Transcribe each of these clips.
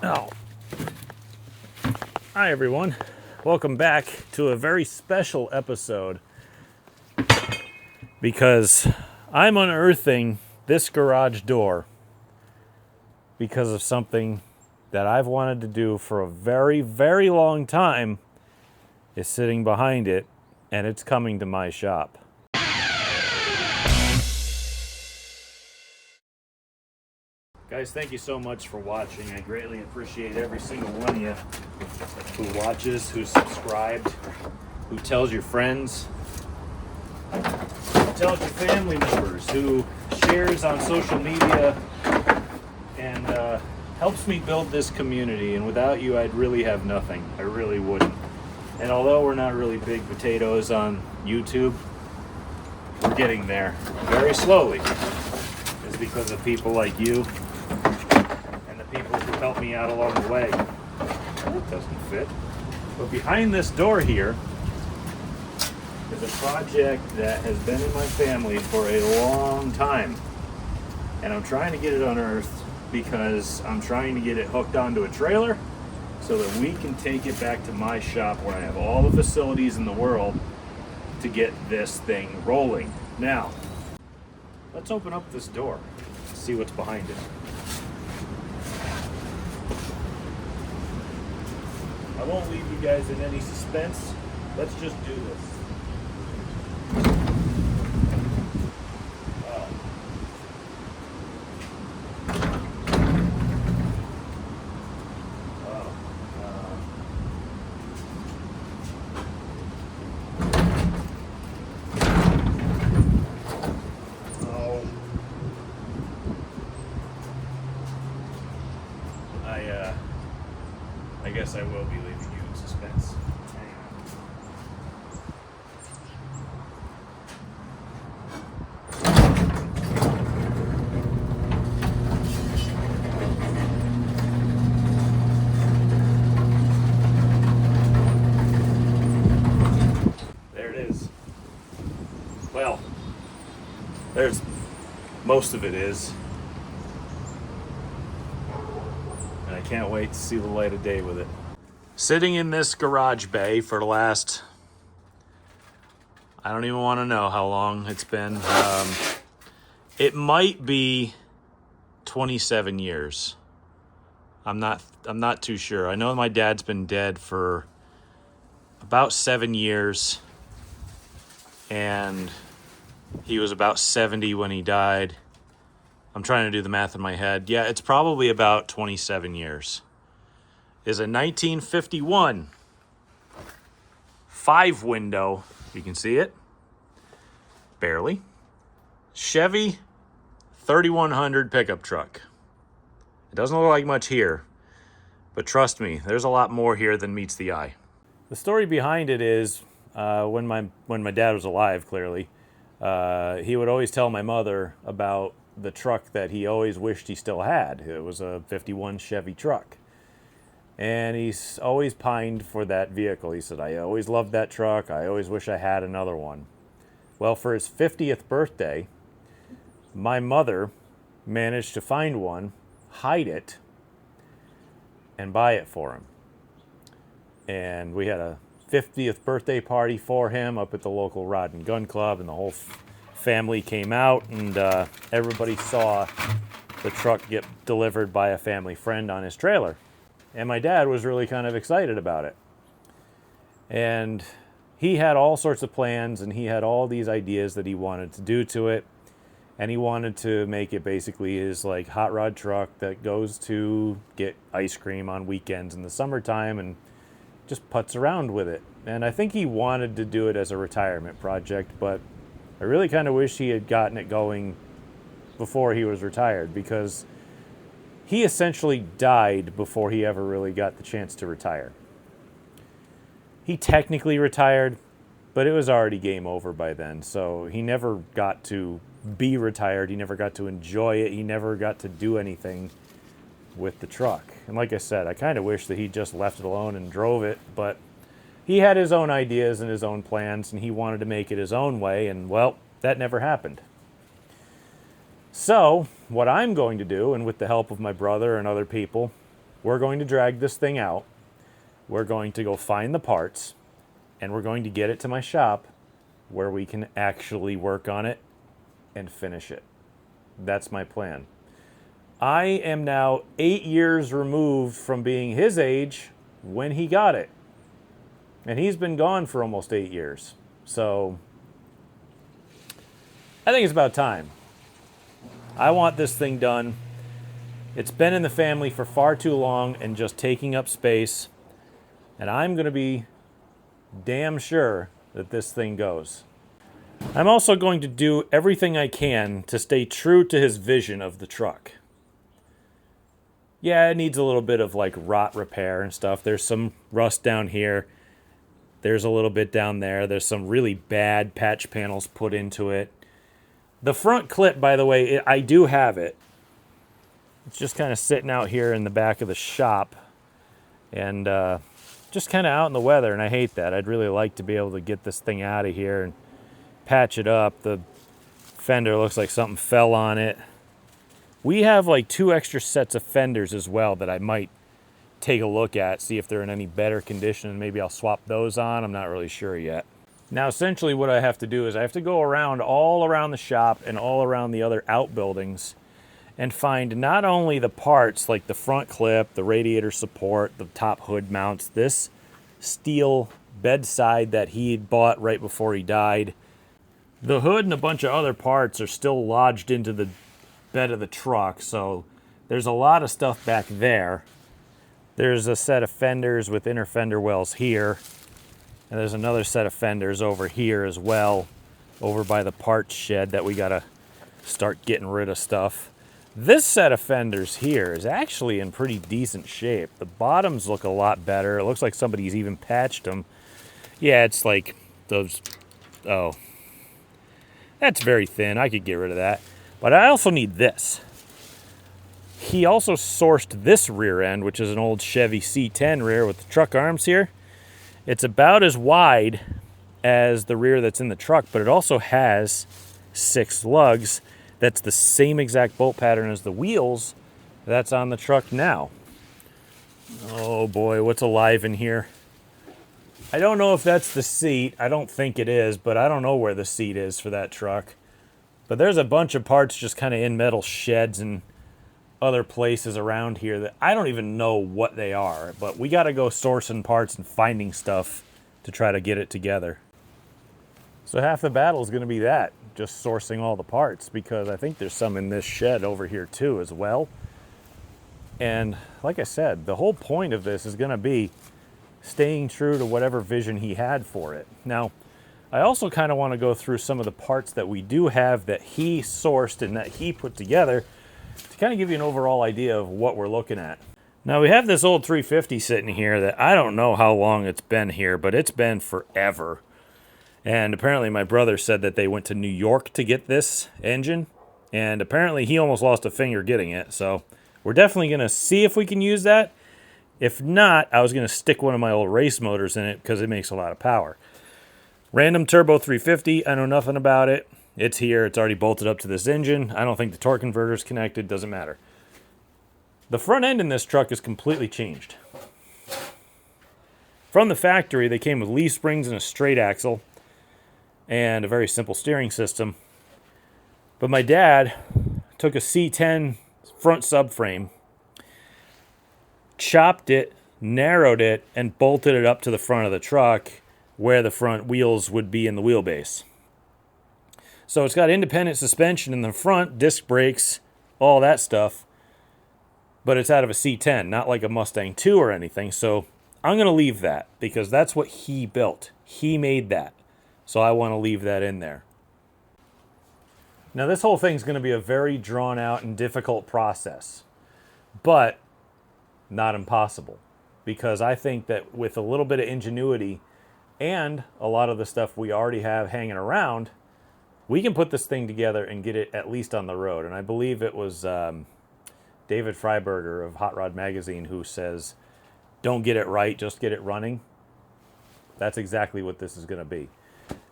Oh, hi everyone. Welcome back to a very special episode because I'm unearthing this garage door because of something that I've wanted to do for a very, very long time is sitting behind it, and it's coming to my shop. Guys, thank you so much for watching. I greatly appreciate every single one of you who watches, who's subscribed, who tells your friends, who tells your family members, who shares on social media, and helps me build this community. And without you, I'd really have nothing. I really wouldn't. And although we're not really big potatoes on YouTube, we're getting there very slowly. It's because of people like you and the people who help me out along the way. That doesn't fit. But behind this door here is a project that has been in my family for a long time. And I'm trying to get it unearthed because I'm trying to get it hooked onto a trailer so that we can take it back to my shop where I have all the facilities in the world to get this thing rolling. Now, let's open up this door and see what's behind it. I won't leave you guys in any suspense. Let's just do this. Oh. Oh. Oh. I guess I will be leaving you in suspense. Hang on. There it is. Well, there's most of it is. And I can't wait to see the light of day with it. Sitting in this garage bay for the last, I don't even want to know how long it's been. It might be 27 years. I'm not too sure. I know my dad's been dead for about 7 years, and he was about 70 when he died. I'm trying to do the math in my head. Yeah, it's probably about 27 years. Is a 1951 5-window, you can see it, barely, Chevy 3100 pickup truck. It doesn't look like much here, but trust me, there's a lot more here than meets the eye. The story behind it is when my dad was alive, clearly, he would always tell my mother about the truck that he always wished he still had. It was a 51 Chevy truck. And he's always pined for that vehicle. He said, I always loved that truck. I always wish I had another one. Well, for his 50th birthday, my mother managed to find one, hide it, and buy it for him. And we had a 50th birthday party for him up at the local Rod and Gun Club, and the whole family came out, and everybody saw the truck get delivered by a family friend on his trailer. And my dad was really kind of excited about it. And he had all sorts of plans, and he had all these ideas that he wanted to do to it. And he wanted to make it basically his like hot rod truck that goes to get ice cream on weekends in the summertime and just putts around with it. And I think he wanted to do it as a retirement project, but I really kind of wish he had gotten it going before he was retired, because he essentially died before he ever really got the chance to retire. He technically retired, but it was already game over by then. So he never got to be retired. He never got to enjoy it. He never got to do anything with the truck. And like I said, I kind of wish that he just left it alone and drove it, but he had his own ideas and his own plans, and he wanted to make it his own way, and well, that never happened. So what I'm going to do, and with the help of my brother and other people, we're going to drag this thing out. We're going to go find the parts, and we're going to get it to my shop where we can actually work on it and finish it. That's my plan. I am now 8 years removed from being his age when he got it. And he's been gone for almost 8 years. So I think it's about time. I want this thing done. It's been in the family for far too long and just taking up space. And I'm going to be damn sure that this thing goes. I'm also going to do everything I can to stay true to his vision of the truck. Yeah, it needs a little bit of like rot repair and stuff. There's some rust down here. There's a little bit down there. There's some really bad patch panels put into it. The front clip, by the way, I do have it. It's just kind of sitting out here in the back of the shop and just kind of out in the weather, and I hate that. I'd really like to be able to get this thing out of here and patch it up. The fender looks like something fell on it. We have like 2 extra sets of fenders as well that I might take a look at, see if they're in any better condition. Maybe I'll swap those on. I'm not really sure yet. Now, essentially what I have to do is I have to go around all around the shop and all around the other outbuildings and find not only the parts like the front clip, the radiator support, the top hood mounts, this steel bedside that he bought right before he died. The hood and a bunch of other parts are still lodged into the bed of the truck, so there's a lot of stuff back there. There's a set of fenders with inner fender wells here, and there's another set of fenders over here as well, over by the parts shed that we gotta start getting rid of stuff. This set of fenders here is actually in pretty decent shape. The bottoms look a lot better. It looks like somebody's even patched them. Yeah, it's like those, oh, that's very thin. I could get rid of that. But I also need this. He also sourced this rear end, which is an old Chevy C10 rear with the truck arms here. It's about as wide as the rear that's in the truck, but it also has 6 lugs. That's the same exact bolt pattern as the wheels that's on the truck now. Oh boy, what's alive in here? I don't know if that's the seat. I don't think it is, but I don't know where the seat is for that truck. But there's a bunch of parts just kind of in metal sheds and other places around here that I don't even know what they are. But we got to go sourcing parts and finding stuff to try to get it together. So half the battle is going to be that, just sourcing all the parts, because I think there's some in this shed over here too as well. And like I said, the whole point of this is going to be staying true to whatever vision he had for it. Now, I also kind of want to go through some of the parts that we do have that he sourced and that he put together to kind of give you an overall idea of what we're looking at. Now, we have this old 350 sitting here that I don't know how long it's been here, but it's been forever. And apparently my brother said that they went to New York to get this engine, and apparently he almost lost a finger getting it. So we're definitely going to see if we can use that. If not, I was going to stick one of my old race motors in it because it makes a lot of power. Random turbo 350, I know nothing about it. It's here, it's already bolted up to this engine. I don't think the torque converter is connected, doesn't matter. The front end in this truck is completely changed. From the factory, they came with leaf springs and a straight axle and a very simple steering system. But my dad took a C10 front subframe, chopped it, narrowed it, and bolted it up to the front of the truck where the front wheels would be in the wheelbase. So it's got independent suspension in the front, disc brakes, all that stuff, but it's out of a C10, not like a Mustang 2 or anything. So I'm going to leave that because that's what he built. He made that. So I want to leave that in there. Now this whole thing's going to be a very drawn out and difficult process, but not impossible, because I think that with a little bit of ingenuity and a lot of the stuff we already have hanging around, we can put this thing together and get it at least on the road. And I believe it was David Freiberger of Hot Rod Magazine who says, don't get it right, just get it running. That's exactly what this is going to be.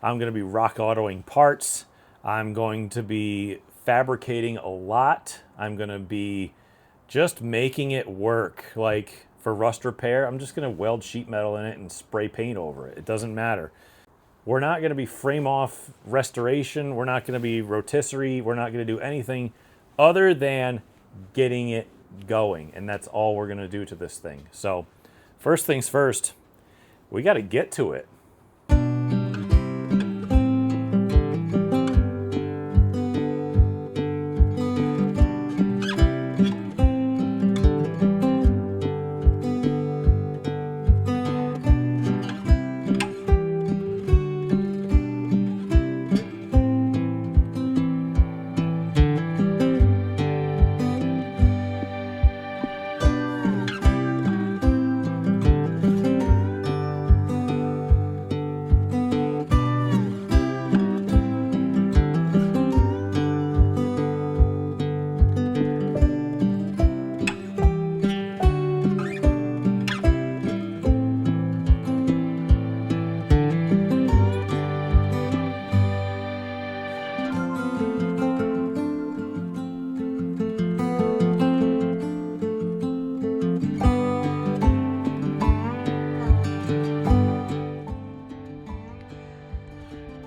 I'm going to be rock autoing parts. I'm going to be fabricating a lot. I'm going to be just making it work. Like for rust repair, I'm just gonna weld sheet metal in it and spray paint over it. It doesn't matter. We're not gonna be frame off restoration. We're not gonna be rotisserie. We're not gonna do anything other than getting it going. And that's all we're gonna do to this thing. So first things first, we gotta get to it.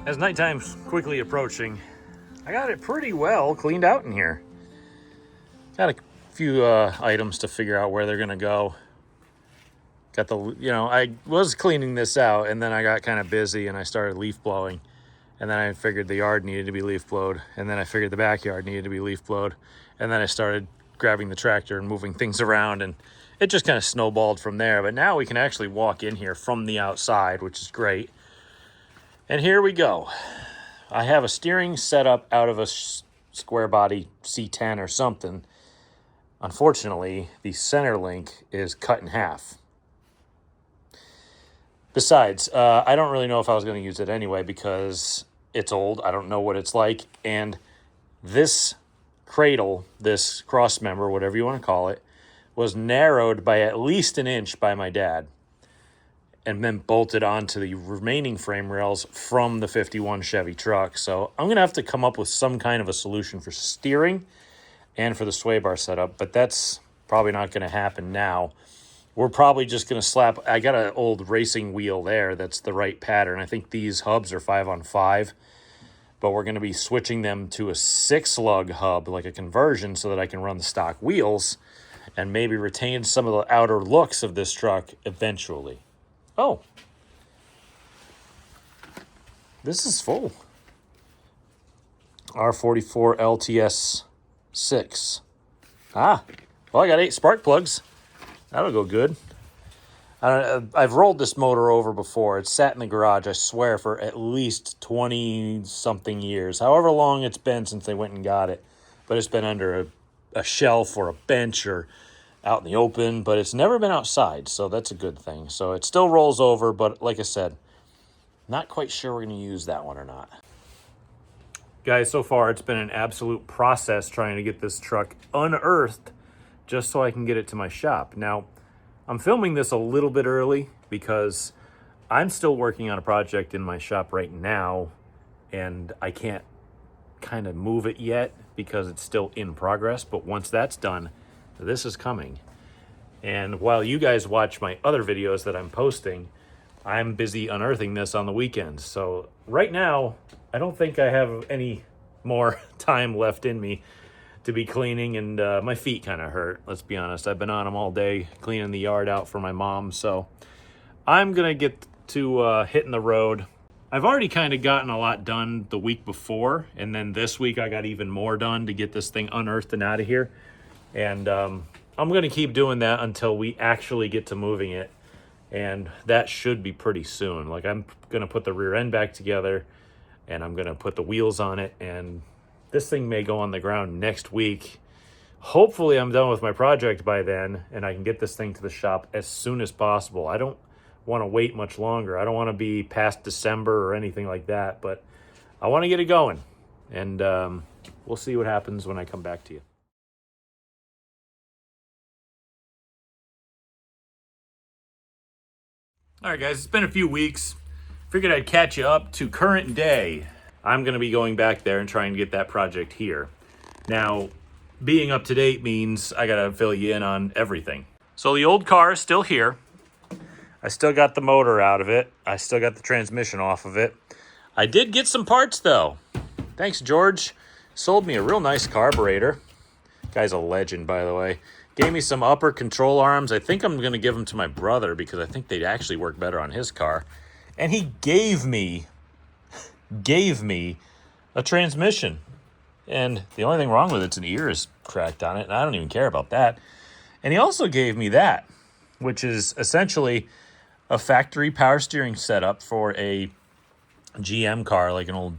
As nighttime's quickly approaching, I got it pretty well cleaned out in here. Got a few items to figure out where they're gonna go. Got the, I was cleaning this out and then I got kind of busy and I started leaf blowing. And then I figured the yard needed to be leaf blowed. And then I figured the backyard needed to be leaf blowed. And then I started grabbing the tractor and moving things around, and it just kind of snowballed from there. But now we can actually walk in here from the outside, which is great. And here we go. I have a steering set up out of a square body C10 or something. Unfortunately, the center link is cut in half. Besides, I don't really know if I was going to use it anyway because it's old. I don't know what it's like. And this cradle, this cross member, whatever you want to call it, was narrowed by at least an inch by my dad, and then bolted onto the remaining frame rails from the 51 Chevy truck. So I'm going to have to come up with some kind of a solution for steering and for the sway bar setup, but that's probably not going to happen now. We're probably just going to slap, I got an old racing wheel there that's the right pattern. I think these hubs are 5-on-5, but we're going to be switching them to a 6-lug hub, like a conversion, so that I can run the stock wheels and maybe retain some of the outer looks of this truck eventually. Oh, this is full. R44 LTS 6. Well, I got 8 spark plugs. That'll go good. I've rolled this motor over before. It's sat in the garage, I swear, for at least 20-something years. However long it's been since they went and got it. But it's been under a shelf or a bench or out in the open, but it's never been outside, so that's a good thing. So it still rolls over, but like I said, not quite sure we're going to use that one or not. Guys, so far it's been an absolute process trying to get this truck unearthed just so I can get it to my shop. Now, I'm filming this a little bit early because I'm still working on a project in my shop right now, and I can't kind of move it yet because it's still in progress, but once that's done, this is coming. And while you guys watch my other videos that I'm posting, I'm busy unearthing this on the weekends. So right now, I don't think I have any more time left in me to be cleaning, and my feet kind of hurt, let's be honest. I've been on them all day cleaning the yard out for my mom, so I'm gonna get to hitting the road. I've already kind of gotten a lot done the week before, and then this week I got even more done to get this thing unearthed and out of here. And I'm going to keep doing that until we actually get to moving it. And that should be pretty soon. Like, I'm going to put the rear end back together, and I'm going to put the wheels on it. And this thing may go on the ground next week. Hopefully I'm done with my project by then, and I can get this thing to the shop as soon as possible. I don't want to wait much longer. I don't want to be past December or anything like that, but I want to get it going. And we'll see what happens when I come back to you. All right, guys, it's been a few weeks. Figured I'd catch you up to current day. I'm going to be going back there and trying to get that project here. Now, being up to date means I gotta fill you in on everything. So the old car is still here. I still got the motor out of it. I still got the transmission off of it. I did get some parts though. Thanks, George. Sold me a real nice carburetor. Guy's a legend, by the way. Gave me some upper control arms. I think I'm gonna give them to my brother because I think they'd actually work better on his car. And he gave me a transmission. And the only thing wrong with it's an ear is cracked on it, and I don't even care about that. And he also gave me that, which is essentially a factory power steering setup for a GM car, like an old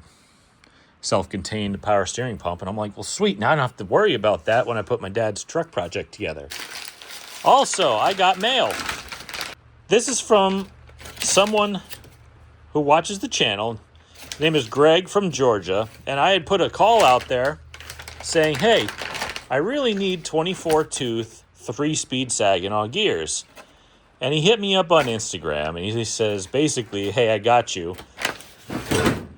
self-contained power steering pump. And I'm like, well, sweet, now I don't have to worry about that when I put my dad's truck project together. Also, I got mail. This is from someone who watches the channel. His name is Greg from Georgia, and I had put a call out there saying, hey, I really need 24-tooth 3-speed Saginaw gears. And he hit me up on Instagram, and he says, basically, hey, I got you.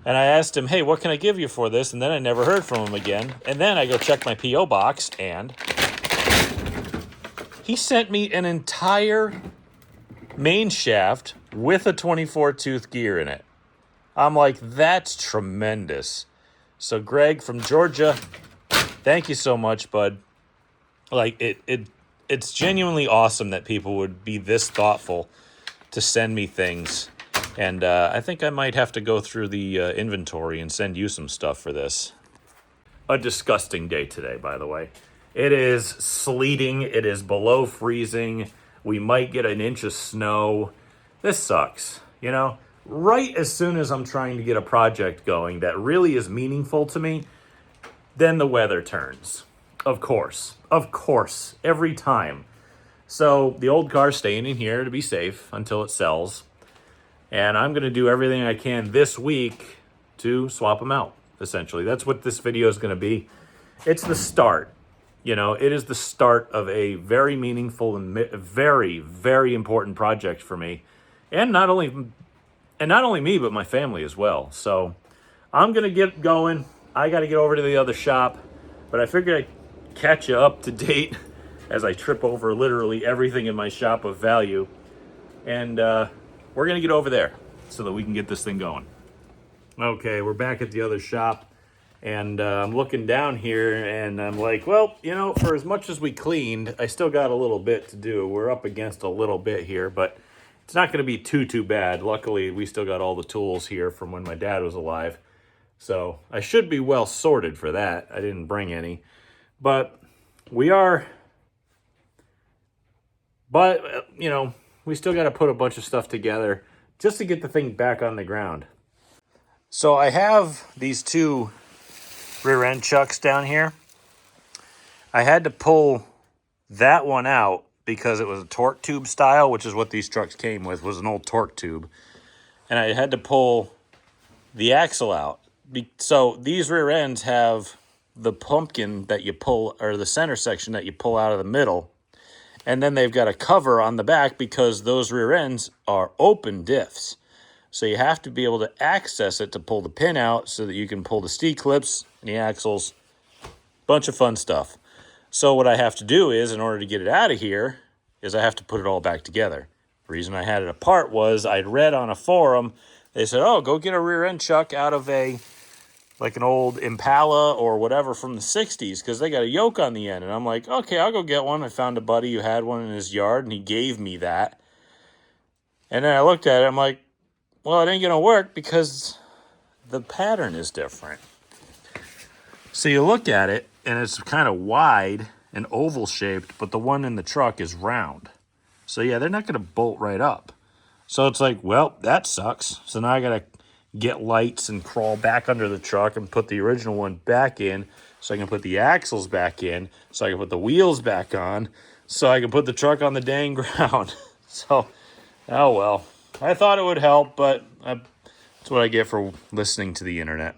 And I asked him, hey, what can I give you for this? And then I never heard from him again. And then I go check my P.O. box, and he sent me an entire main shaft with a 24-tooth gear in it. I'm like, that's tremendous. So Greg from Georgia, thank you so much, bud. Like, it's genuinely awesome that people would be this thoughtful to send me things. And I think I might have to go through the inventory and send you some stuff for this. A disgusting day today, by the way. It is sleeting. It is below freezing. We might get an inch of snow. This sucks, you know? Right as soon as I'm trying to get a project going that really is meaningful to me, then the weather turns. Of course, every time. So the old car's staying in here to be safe until it sells. And I'm going to do everything I can this week to swap them out, essentially. That's what this video is going to be. It's the start. You know, it is the start of a very meaningful and very, very important project for me. And not only me, but my family as well. So I'm going to get going. I got to get over to the other shop. But I figured I'd catch you up to date as I trip over literally everything in my shop of value. And we're going to get over there so that we can get this thing going. Okay, we're back at the other shop. And I'm looking down here and I'm like, well, you know, for as much as we cleaned, I still got a little bit to do. We're up against a little bit here, but it's not going to be too bad. Luckily, we still got all the tools here from when my dad was alive. So I should be well sorted for that. I didn't bring any. But we are... But, you know, we still got to put a bunch of stuff together just to get the thing back on the ground. So I have these two rear end chucks down here. I had to pull that one out because it was a torque tube style, which is what these trucks came with, was an old torque tube. And I had to pull the axle out. So these rear ends have the pumpkin that you pull, or the center section that you pull out of the middle. And then they've got a cover on the back because those rear ends are open diffs. So you have to be able to access it to pull the pin out so that you can pull the C-clips and the axles. Bunch of fun stuff. So what I have to do is, in order to get it out of here, is I have to put it all back together. The reason I had it apart was I'd read on a forum, they said, oh, go get a rear end chuck out of like an old Impala or whatever from the 60s because they got a yoke on the end. And I'm like, okay, I'll go get one. I found a buddy who had one in his yard, and he gave me that. And then I looked at it, I'm like, well, it ain't going to work because the pattern is different. So you look at it, and it's kind of wide and oval-shaped, but the one in the truck is round. So, yeah, they're not going to bolt right up. So it's like, well, that sucks. So now I got to get lights and crawl back under the truck and put the original one back in so I can put the axles back in, so I can put the wheels back on, so I can put the truck on the dang ground. So, oh well. I thought it would help, but that's what I get for listening to the internet.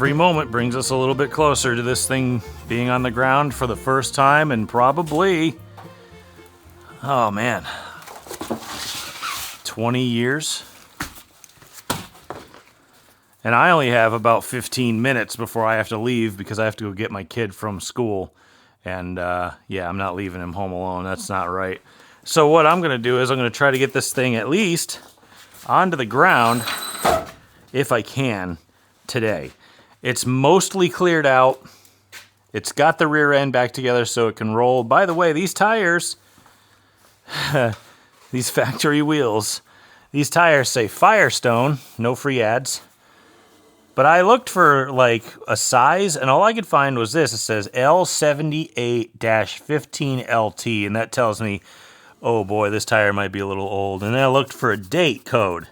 every moment brings us a little bit closer to this thing being on the ground for the first time and probably, oh man, 20 years. And I only have about 15 minutes before I have to leave because I have to go get my kid from school. And yeah, I'm not leaving him home alone. That's not right. So what I'm going to do is I'm going to try to get this thing at least onto the ground if I can today. It's mostly cleared out. It's got the rear end back together so it can roll. By the way, these tires, these factory wheels, these tires say Firestone, no free ads. But I looked for like a size, and all I could find was this. It says L78-15LT, and that tells me, oh boy, this tire might be a little old. And then I looked for a date code.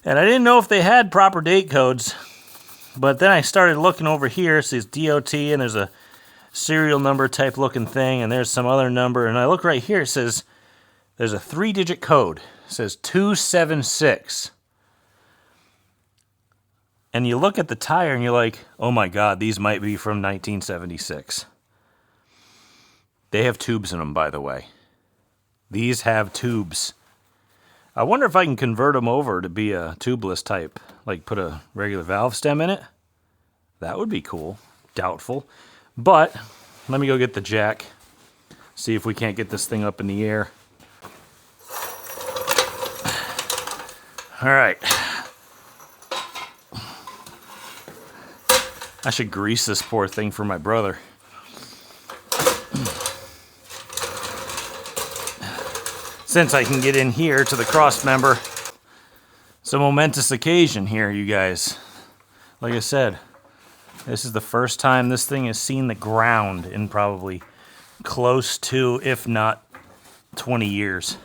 And I didn't know if they had proper date codes, but then I started looking over here. It says DOT, and there's a serial number type looking thing, and there's some other number. And I look right here, it says there's a 3-digit code. It says 276. And you look at the tire and you're like, oh my God, these might be from 1976. They have tubes in them, by the way. These have tubes. I wonder if I can convert them over to be a tubeless type, like put a regular valve stem in it. That would be cool. Doubtful. But let me go get the jack, see if we can't get this thing up in the air. All right. I should grease this poor thing for my brother. Since I can get in here to the cross member. It's a momentous occasion here, you guys. Like I said, this is the first time this thing has seen the ground in probably close to, if not 20 years.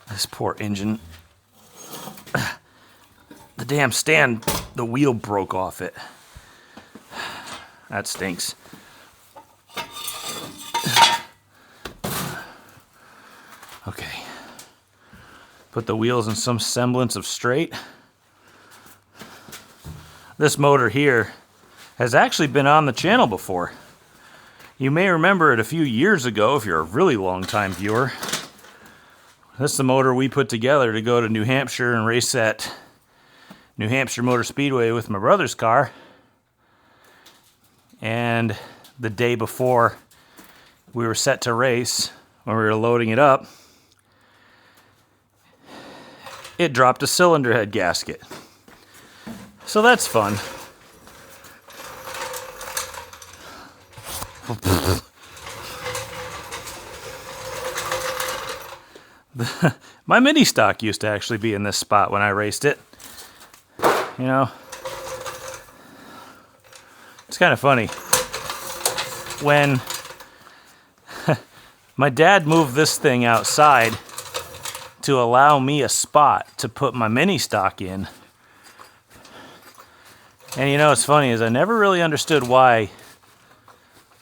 This poor engine. The damn stand, the wheel broke off it. That stinks. Okay. Put the wheels in some semblance of straight. This motor here has actually been on the channel before. You may remember it a few years ago if you're a really long-time viewer. This is the motor we put together to go to New Hampshire and race at New Hampshire Motor Speedway with my brother's car. And the day before we were set to race, when we were loading it up, it dropped a cylinder head gasket. So that's fun. My mini stock used to actually be in this spot when I raced it. You know, it's kind of funny. When my dad moved this thing outside to allow me a spot to put my mini stock in. And you know what's funny is I never really understood why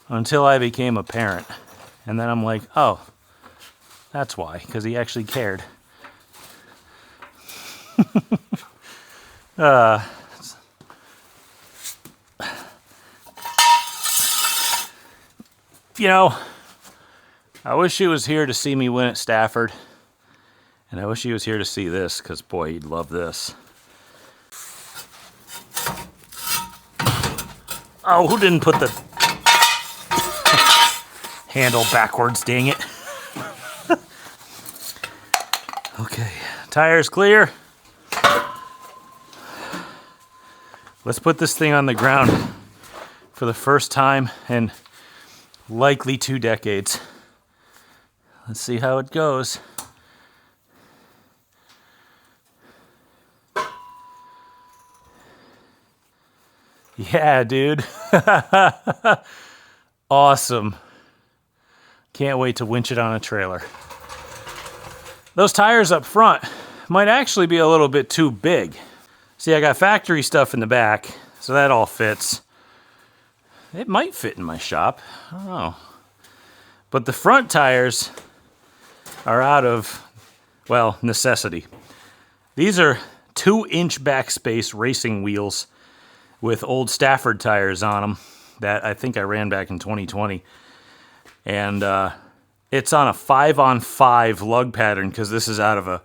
until I became a parent. And then I'm like, oh, that's why, because he actually cared. You know, I wish he was here to see me win at Stafford. And I wish he was here to see this, because boy, he'd love this. Oh, who didn't put the handle backwards, dang it. Okay, tires clear. Let's put this thing on the ground for the first time in likely 2 decades. Let's see how it goes. Yeah, dude. Awesome. Can't wait to winch it on a trailer. Those tires up front might actually be a little bit too big. See, I got factory stuff in the back, so that all fits. It might fit in my shop. I don't know. But the front tires are out of, well, necessity. These are 2-inch backspace racing wheels with old Stafford tires on them that I think I ran back in 2020. And it's on a 5-on-5 lug pattern because this is out of a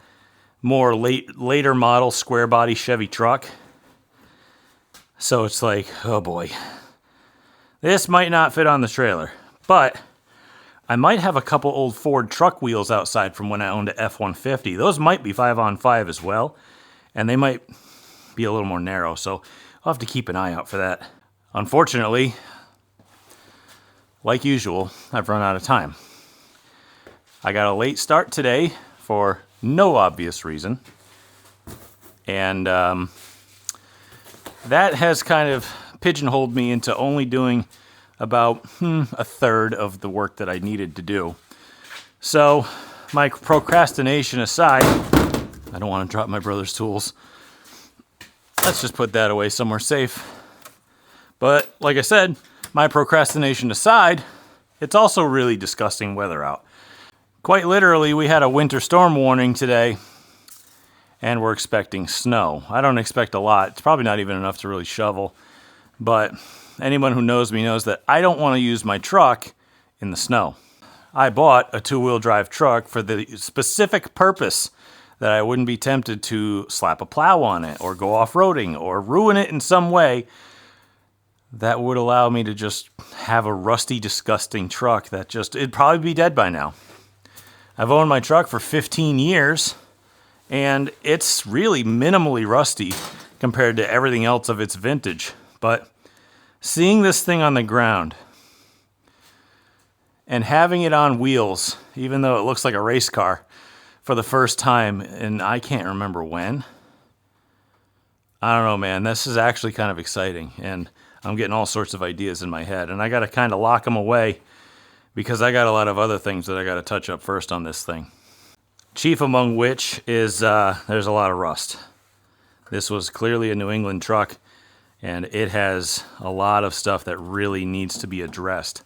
more later model square body Chevy truck. So it's like, oh boy, this might not fit on the trailer, but I might have a couple old Ford truck wheels outside from when I owned a F-150. Those might be 5-on-5 as well, and they might be a little more narrow, so I'll have to keep an eye out for that. Unfortunately, like usual, I've run out of time. I got a late start today for no obvious reason, and that has kind of pigeonholed me into only doing about a third of the work that I needed to do. So, my procrastination aside, I don't want to drop my brother's tools. Let's just put that away somewhere safe. But, like I said, my procrastination aside, it's also really disgusting weather out. Quite literally, we had a winter storm warning today, and we're expecting snow. I don't expect a lot. It's probably not even enough to really shovel, but anyone who knows me knows that I don't want to use my truck in the snow. I bought a 2-wheel drive truck for the specific purpose that I wouldn't be tempted to slap a plow on it or go off-roading or ruin it in some way that would allow me to just have a rusty, disgusting truck that just, it'd probably be dead by now. I've owned my truck for 15 years, and it's really minimally rusty compared to everything else of its vintage. But seeing this thing on the ground and having it on wheels, even though it looks like a race car, for the first time, and I can't remember when. I don't know, man. This is actually kind of exciting, and I'm getting all sorts of ideas in my head, and I got to kind of lock them away because I got a lot of other things that I got to touch up first on this thing. Chief among which is there's a lot of rust. This was clearly a New England truck, and it has a lot of stuff that really needs to be addressed.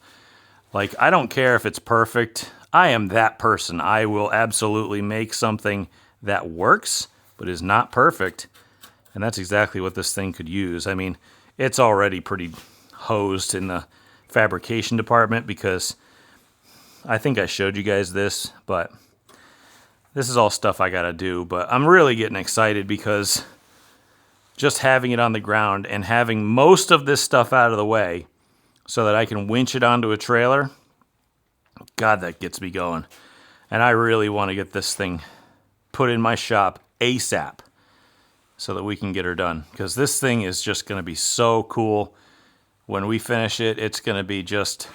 Like, I don't care if it's perfect. I am that person. I will absolutely make something that works, but is not perfect. And that's exactly what this thing could use. I mean, it's already pretty hosed in the fabrication department because I think I showed you guys this, but this is all stuff I gotta do. But I'm really getting excited because just having it on the ground and having most of this stuff out of the way so that I can winch it onto a trailer, God, that gets me going. And I really want to get this thing put in my shop ASAP so that we can get her done. Because this thing is just going to be so cool. When we finish it, it's going to be just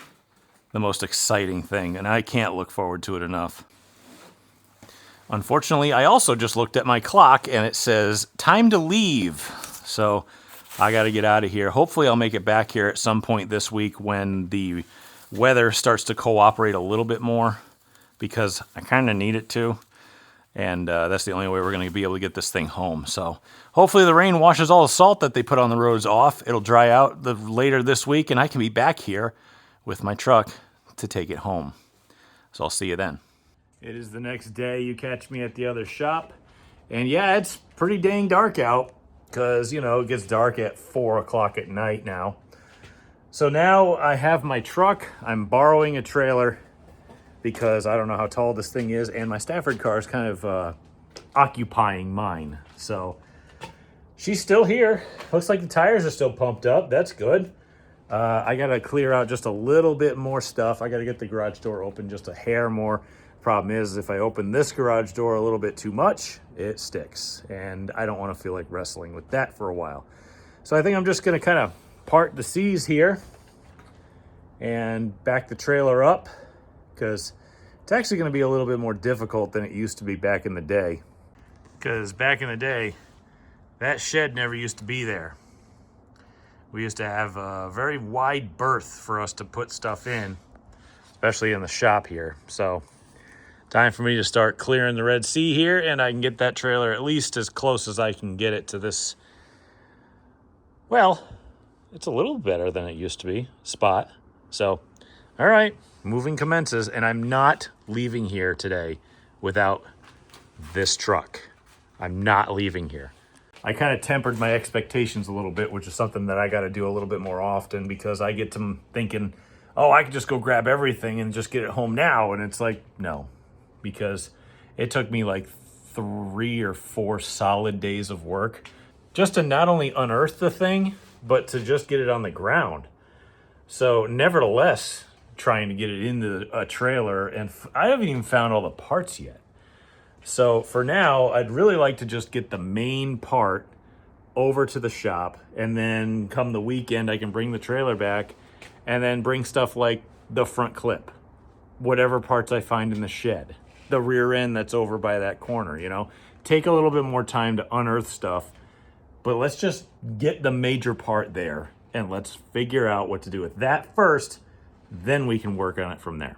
the most exciting thing. And I can't look forward to it enough. Unfortunately, I also just looked at my clock and it says time to leave. So I got to get out of here. Hopefully I'll make it back here at some point this week when the weather starts to cooperate a little bit more, because I kind of need it to, and that's the only way we're going to be able to get this thing home. So hopefully the rain washes all the salt that they put on the roads off. It'll dry out later this week, and I can be back here with my truck to take it home. So I'll see you then. It is the next day. You catch me at the other shop, and yeah, it's pretty dang dark out because, you know, it gets dark at 4 o'clock at night now. So now I have my truck. I'm borrowing a trailer because I don't know how tall this thing is, and my Stafford car is kind of occupying mine. So she's still here. Looks like the tires are still pumped up. That's good. I got to clear out just a little bit more stuff. I got to get the garage door open just a hair more. Problem is, if I open this garage door a little bit too much, it sticks, and I don't want to feel like wrestling with that for a while. So I think I'm just going to kind of part the seas here and back the trailer up, because it's actually going to be a little bit more difficult than it used to be back in the day. Because back in the day, that shed never used to be there. We used to have a very wide berth for us to put stuff in, especially in the shop here. So time for me to start clearing the Red Sea here, and I can get that trailer at least as close as I can get it to this, well, it's a little better than it used to be, spot. So All right, moving commences, and I'm not leaving here today without this truck. I'm not leaving here. I kind of tempered my expectations a little bit, which is something that I got to do a little bit more often, because I get to thinking, oh, I could just go grab everything and just get it home now. And it's like, no, because it took me like 3 or 4 solid days of work just to not only unearth the thing, but to just get it on the ground. So nevertheless, trying to get it into a trailer, and I haven't even found all the parts yet. So for now, I'd really like to just get the main part over to the shop, and then come the weekend, I can bring the trailer back and then bring stuff like the front clip, whatever parts I find in the shed, the rear end that's over by that corner, you know. Take a little bit more time to unearth stuff, but let's just get the major part there, and let's figure out what to do with that first, then we can work on it from there.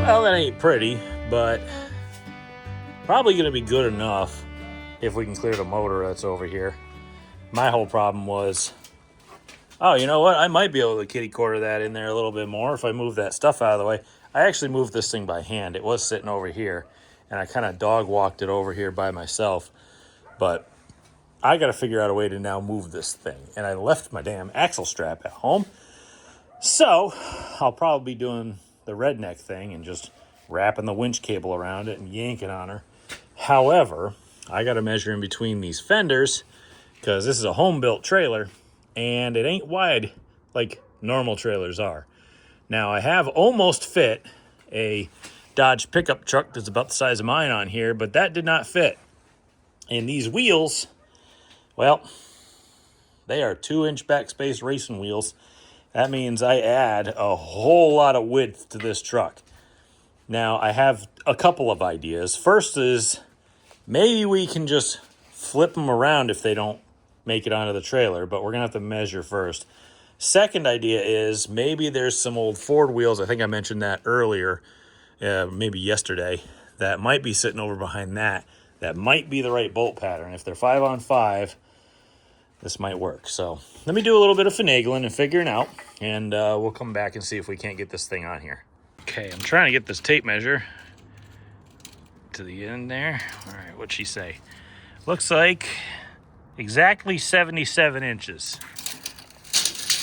Well, that ain't pretty, but probably gonna be good enough if we can clear the motor that's over here. My whole problem was, oh, you know what? I might be able to kitty corner that in there a little bit more if I move that stuff out of the way. I actually moved this thing by hand. It was sitting over here, and I kind of dog walked it over here by myself. But I got to figure out a way to now move this thing. And I left my damn axle strap at home. So I'll probably be doing the redneck thing and just wrapping the winch cable around it and yanking on her. However, I got to measure in between these fenders, because this is a home-built trailer, and it ain't wide like normal trailers are. Now, I have almost fit a Dodge pickup truck that's about the size of mine on here, but that did not fit. And these wheels, well, they are 2-inch backspace racing wheels. That means I add a whole lot of width to this truck. Now, I have a couple of ideas. First is, maybe we can just flip them around if they don't make it onto the trailer, but we're going to have to measure first. Second idea is, maybe there's some old Ford wheels, I think I mentioned that earlier, maybe yesterday, that might be sitting over behind that. That might be the right bolt pattern. If they're 5-on-5, this might work. So let me do a little bit of finagling and figuring out, and we'll come back and see if we can't get this thing on here. Okay, I'm trying to get this tape measure to the end there. All right, what'd she say? Looks like exactly 77 inches.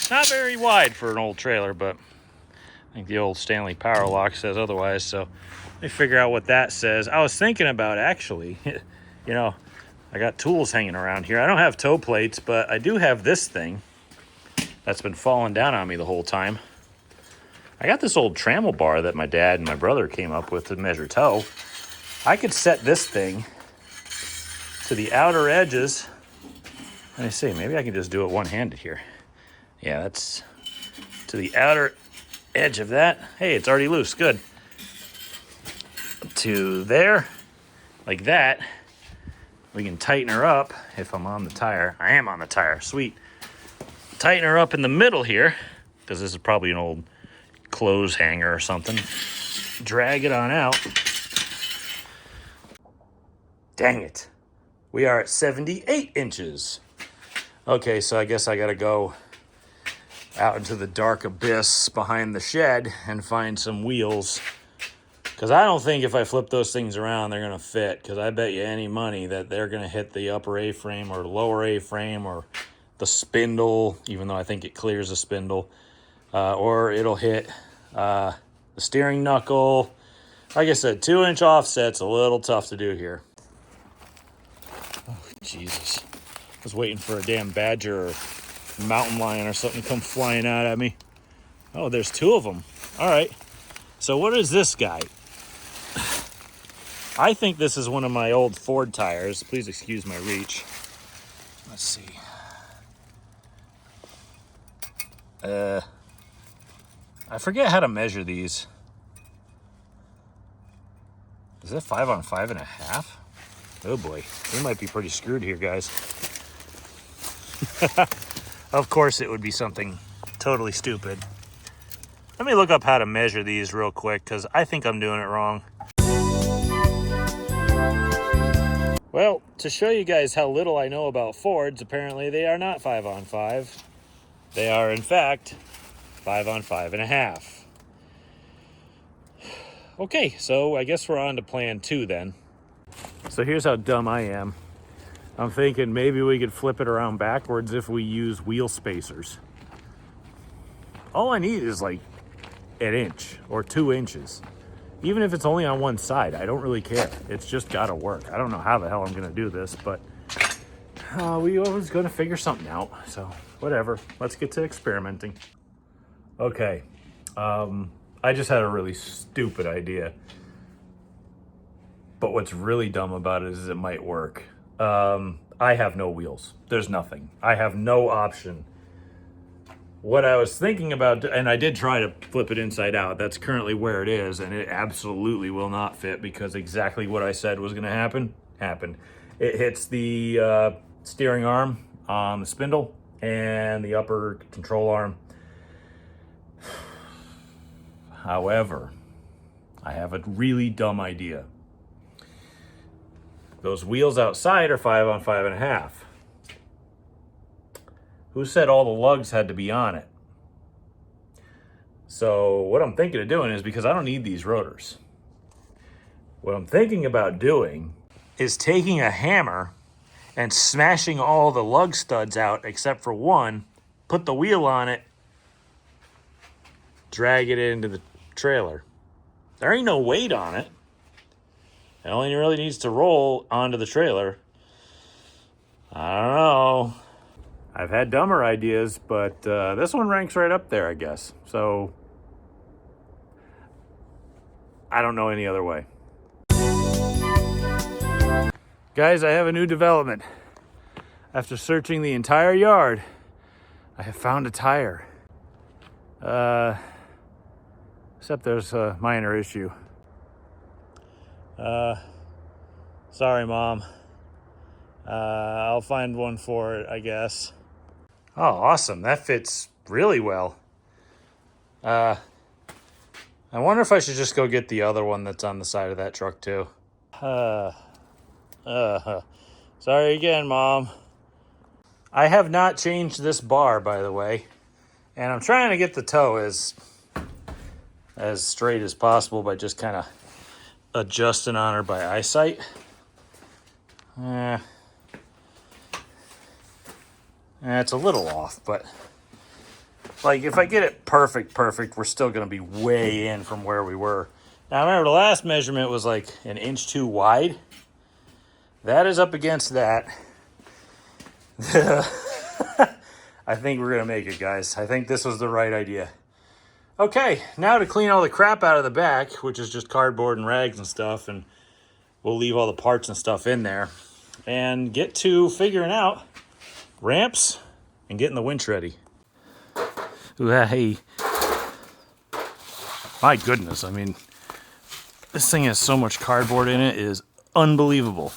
Not very wide for an old trailer, but I think the old Stanley Power Lock says otherwise. So let me figure out what that says. I was thinking about, actually, you know, I got tools hanging around here. I don't have toe plates, but I do have this thing that's been falling down on me the whole time. I got this old trammel bar that my dad and my brother came up with to measure toe. I could set this thing to the outer edges. Let me see, maybe I can just do it one-handed here. Yeah, that's to the outer edge of that. Hey, it's already loose, good. To there, like that. We can tighten her up if I'm on the tire. I am on the tire, sweet. Tighten her up in the middle here, because this is probably an old clothes hanger or something. Drag it on out. Dang it. We are at 78 inches. Okay, so I guess I gotta go out into the dark abyss behind the shed and find some wheels, because I don't think if I flip those things around they're gonna fit, because I bet you any money that they're gonna hit the upper A-frame or lower A-frame or the spindle, even though I think it clears the spindle, or it'll hit the steering knuckle. Like I said, 2-inch offset's a little tough to do here. Oh, Jesus. I was waiting for a damn badger or mountain lion or something to come flying out at me. Oh, there's 2 of them. All right. So what is this guy? I think this is one of my old Ford tires. Please excuse my reach. Let's see. I forget how to measure these. Is it 5 on 5.5? Oh boy, we might be pretty screwed here, guys. Of course it would be something totally stupid. Let me look up how to measure these real quick, because I think I'm doing it wrong. Well, to show you guys how little I know about Fords, apparently they are not 5 on 5. They are, in fact, 5 on 5.5. Okay, so I guess we're on to plan 2 then. So here's how dumb I am. I'm thinking maybe we could flip it around backwards if we use wheel spacers. All I need is like an inch or 2 inches. Even if it's only on one side, I don't really care. It's just gotta work. I don't know how the hell I'm gonna do this, but we always gonna figure something out. So whatever, let's get to experimenting. Okay, I just had a really stupid idea. But what's really dumb about it is it might work. I have no wheels. There's nothing. I have no option. What I was thinking about, and I did try to flip it inside out. That's currently where it is, and it absolutely will not fit because exactly what I said was gonna happen, happened. It hits the steering arm on the spindle and the upper control arm. However, I have a really dumb idea. Those wheels outside are 5 on 5.5. Who said all the lugs had to be on it? So what I'm thinking of doing is, because I don't need these rotors, what I'm thinking about doing is taking a hammer and smashing all the lug studs out except for one, put the wheel on it, drag it into the trailer. There ain't no weight on it. It only really needs to roll onto the trailer. I don't know. I've had dumber ideas, but this one ranks right up there, I guess. So I don't know any other way. Guys, I have a new development. After searching the entire yard, I have found a tire. Except there's a minor issue. Sorry, Mom. I'll find one for it, I guess. Oh, awesome. That fits really well. I wonder if I should just go get the other one that's on the side of that truck, too. Sorry again, Mom. I have not changed this bar, by the way. And I'm trying to get the toe as straight as possible by just kind of adjusting on her by eyesight. It's a little off, but like if I get it perfect, we're still going to be way in from where we were. Now, I remember the last measurement was like 1 inch too wide. That is up against that. I think we're going to make it, guys. I think this was the right idea. Okay, now to clean all the crap out of the back, which is just cardboard and rags and stuff, and we'll leave all the parts and stuff in there, and get to figuring out ramps and getting the winch ready. Ooh, hey. My goodness, I mean, this thing has so much cardboard in it, it is unbelievable.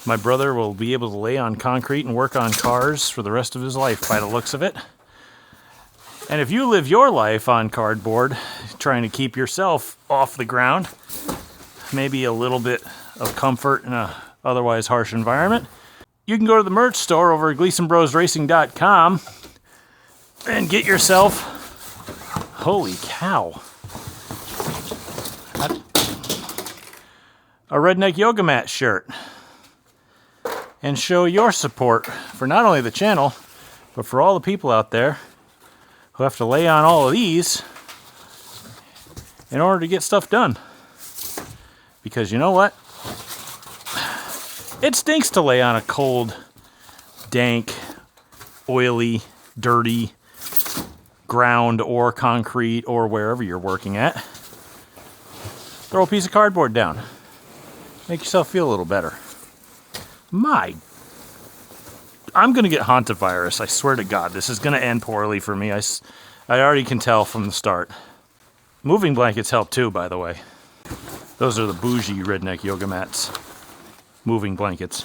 My brother will be able to lay on concrete and work on cars for the rest of his life by the looks of it. And if you live your life on cardboard, trying to keep yourself off the ground, maybe a little bit of comfort in a otherwise harsh environment, you can go to the merch store over at GleasonBrosRacing.com and get yourself, holy cow, a redneck yoga mat shirt, and show your support for not only the channel, but for all the people out there who have to lay on all of these in order to get stuff done. Because you know what? It stinks to lay on a cold, dank, oily, dirty ground or concrete or wherever you're working at. Throw a piece of cardboard down. Make yourself feel a little better. I'm going to get hantavirus. I swear to God, this is going to end poorly for me. I already can tell from the start. Moving blankets help too, by the way. Those are the bougie redneck yoga mats. Moving blankets.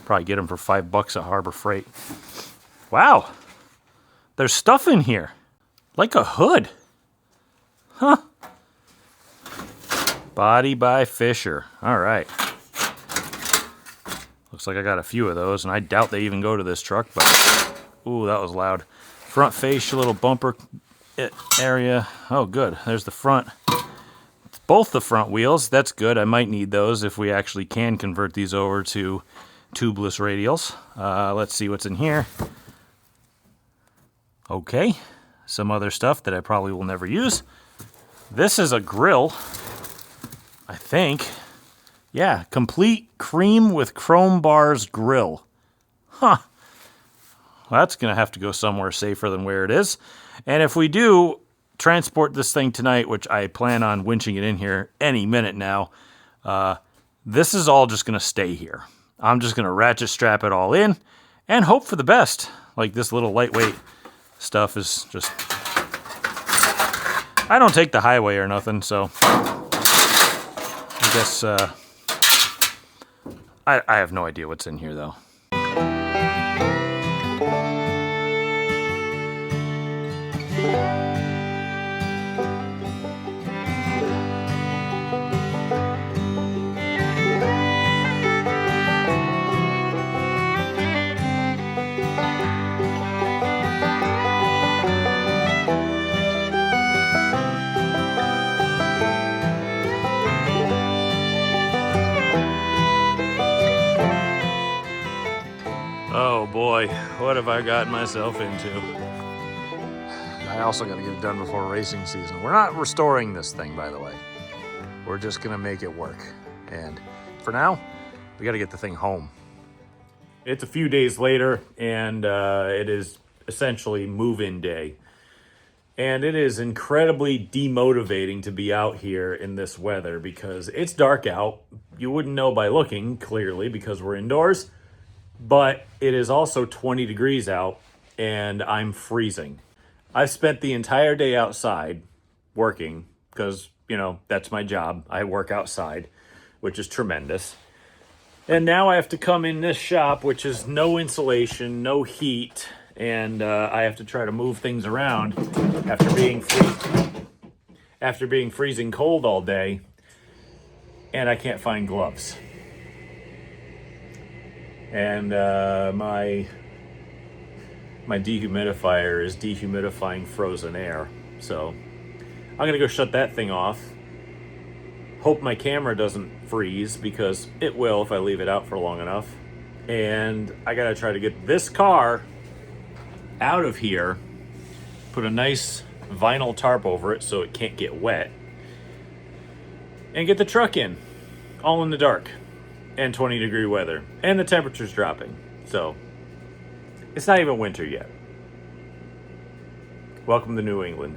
Probably get them for $5 at Harbor Freight. Wow. There's stuff in here. Like a hood. Huh. Body by Fisher. All right. Looks like I got a few of those, and I doubt they even go to this truck, but... Ooh, that was loud. Front face, your little bumper area. Oh, good. There's the front. It's both the front wheels. That's good. I might need those if we actually can convert these over to tubeless radials. Let's see what's in here. Okay. Some other stuff that I probably will never use. This is a grill, I think. Yeah, complete cream with chrome bars grill. Huh. Well, that's going to have to go somewhere safer than where it is. And if we do transport this thing tonight, which I plan on winching it in here any minute now, this is all just going to stay here. I'm just going to ratchet strap it all in and hope for the best. Like this little lightweight stuff is just... I don't take the highway or nothing, so I guess I have no idea what's in here, though. Oh boy, what have I gotten myself into? I also got to get it done before racing season. We're not restoring this thing, by the way. We're just going to make it work. And for now, we got to get the thing home. It's a few days later, and it is essentially move-in day. And it is incredibly demotivating to be out here in this weather because it's dark out. You wouldn't know by looking, clearly, because we're indoors. But it is also 20 degrees out, and I'm freezing. I've spent the entire day outside working because, you know, that's my job. I work outside, which is tremendous. And now I have to come in this shop, which is no insulation, no heat, and I have to try to move things around after being freezing cold all day, and I can't find gloves. And my dehumidifier is dehumidifying frozen air. So I'm going to go shut that thing off. Hope my camera doesn't freeze because it will if I leave it out for long enough. And I got to try to get this car out of here, put a nice vinyl tarp over it so it can't get wet, and get the truck in, all in the dark. And 20-degree weather. And the temperature's dropping. So, it's not even winter yet. Welcome to New England.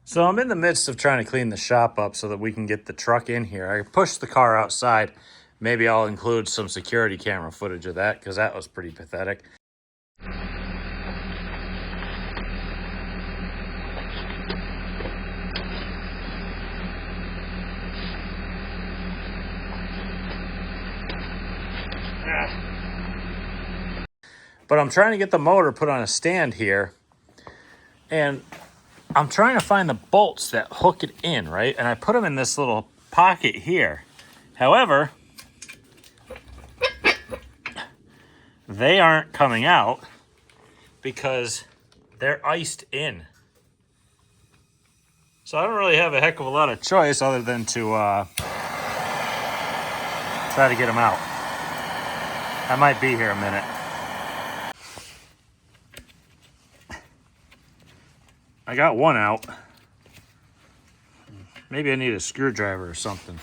So I'm in the midst of trying to clean the shop up so that we can get the truck in here. I pushed the car outside. Maybe I'll include some security camera footage of that because that was pretty pathetic. But I'm trying to get the motor put on a stand here, and I'm trying to find the bolts that hook it in, right? And I put them in this little pocket here. However, they aren't coming out because they're iced in. So I don't really have a heck of a lot of choice other than to try to get them out. I might be here a minute. I got one out. Maybe I need a screwdriver or something.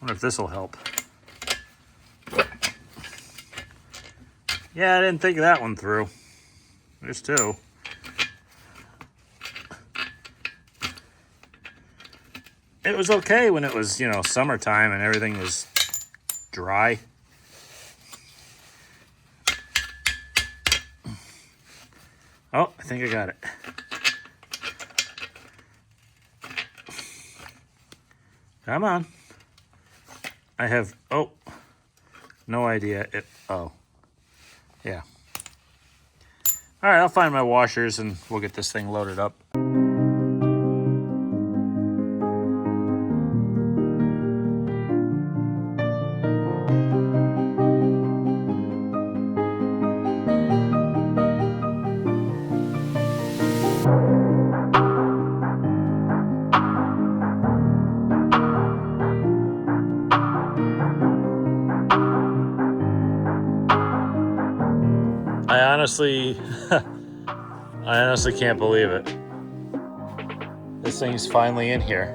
Wonder if this will help. Yeah, I didn't think of that one through. There's two. It was okay when it was, you know, summertime and everything was dry. Oh, I think I got it. Come on. I have, oh, no idea. Oh, yeah. All right, I'll find my washers and we'll get this thing loaded up. I honestly can't believe it. This thing's finally in here.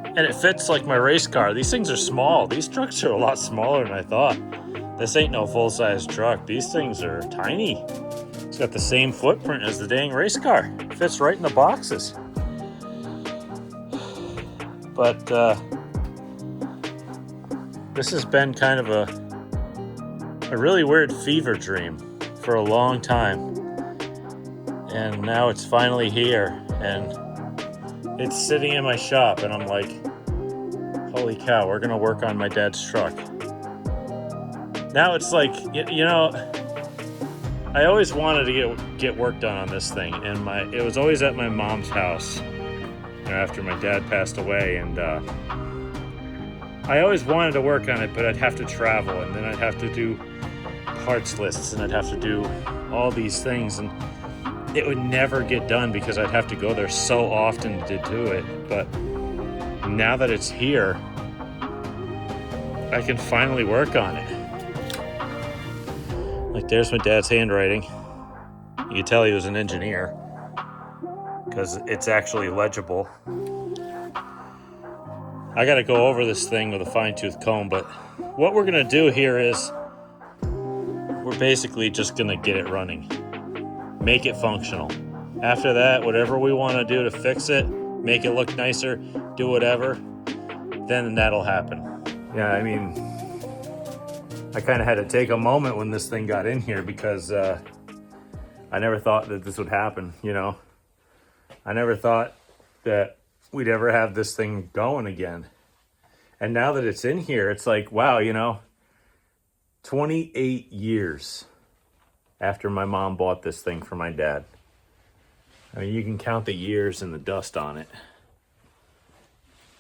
And it fits like my race car. These things are small. These trucks are a lot smaller than I thought. This ain't no full-size truck. These things are tiny. It's got the same footprint as the dang race car. It fits right in the boxes. But this has been kind of a really weird fever dream for a long time. And now it's finally here. And it's sitting in my shop. And I'm like, holy cow, we're going to work on my dad's truck. Now it's like, you know, I always wanted to get work done on this thing. And it was always at my mom's house, you know, after my dad passed away. And I always wanted to work on it, but I'd have to travel. And then I'd have to do parts lists. And I'd have to do all these things. And it would never get done because I'd have to go there so often to do it. But now that it's here, I can finally work on it. Like, there's my dad's handwriting. You can tell he was an engineer because it's actually legible. I got to go over this thing with a fine-tooth comb, but what we're going to do here is we're basically just going to get it running. Make it functional. After that, whatever we want to do to fix it, make it look nicer, do whatever, then that'll happen. Yeah, I mean, I kind of had to take a moment when this thing got in here because I never thought that this would happen, you know. I never thought that we'd ever have this thing going again. And now that it's in here, it's like, wow, you know, 28 years after my mom bought this thing for my dad. I mean, you can count the years and the dust on it.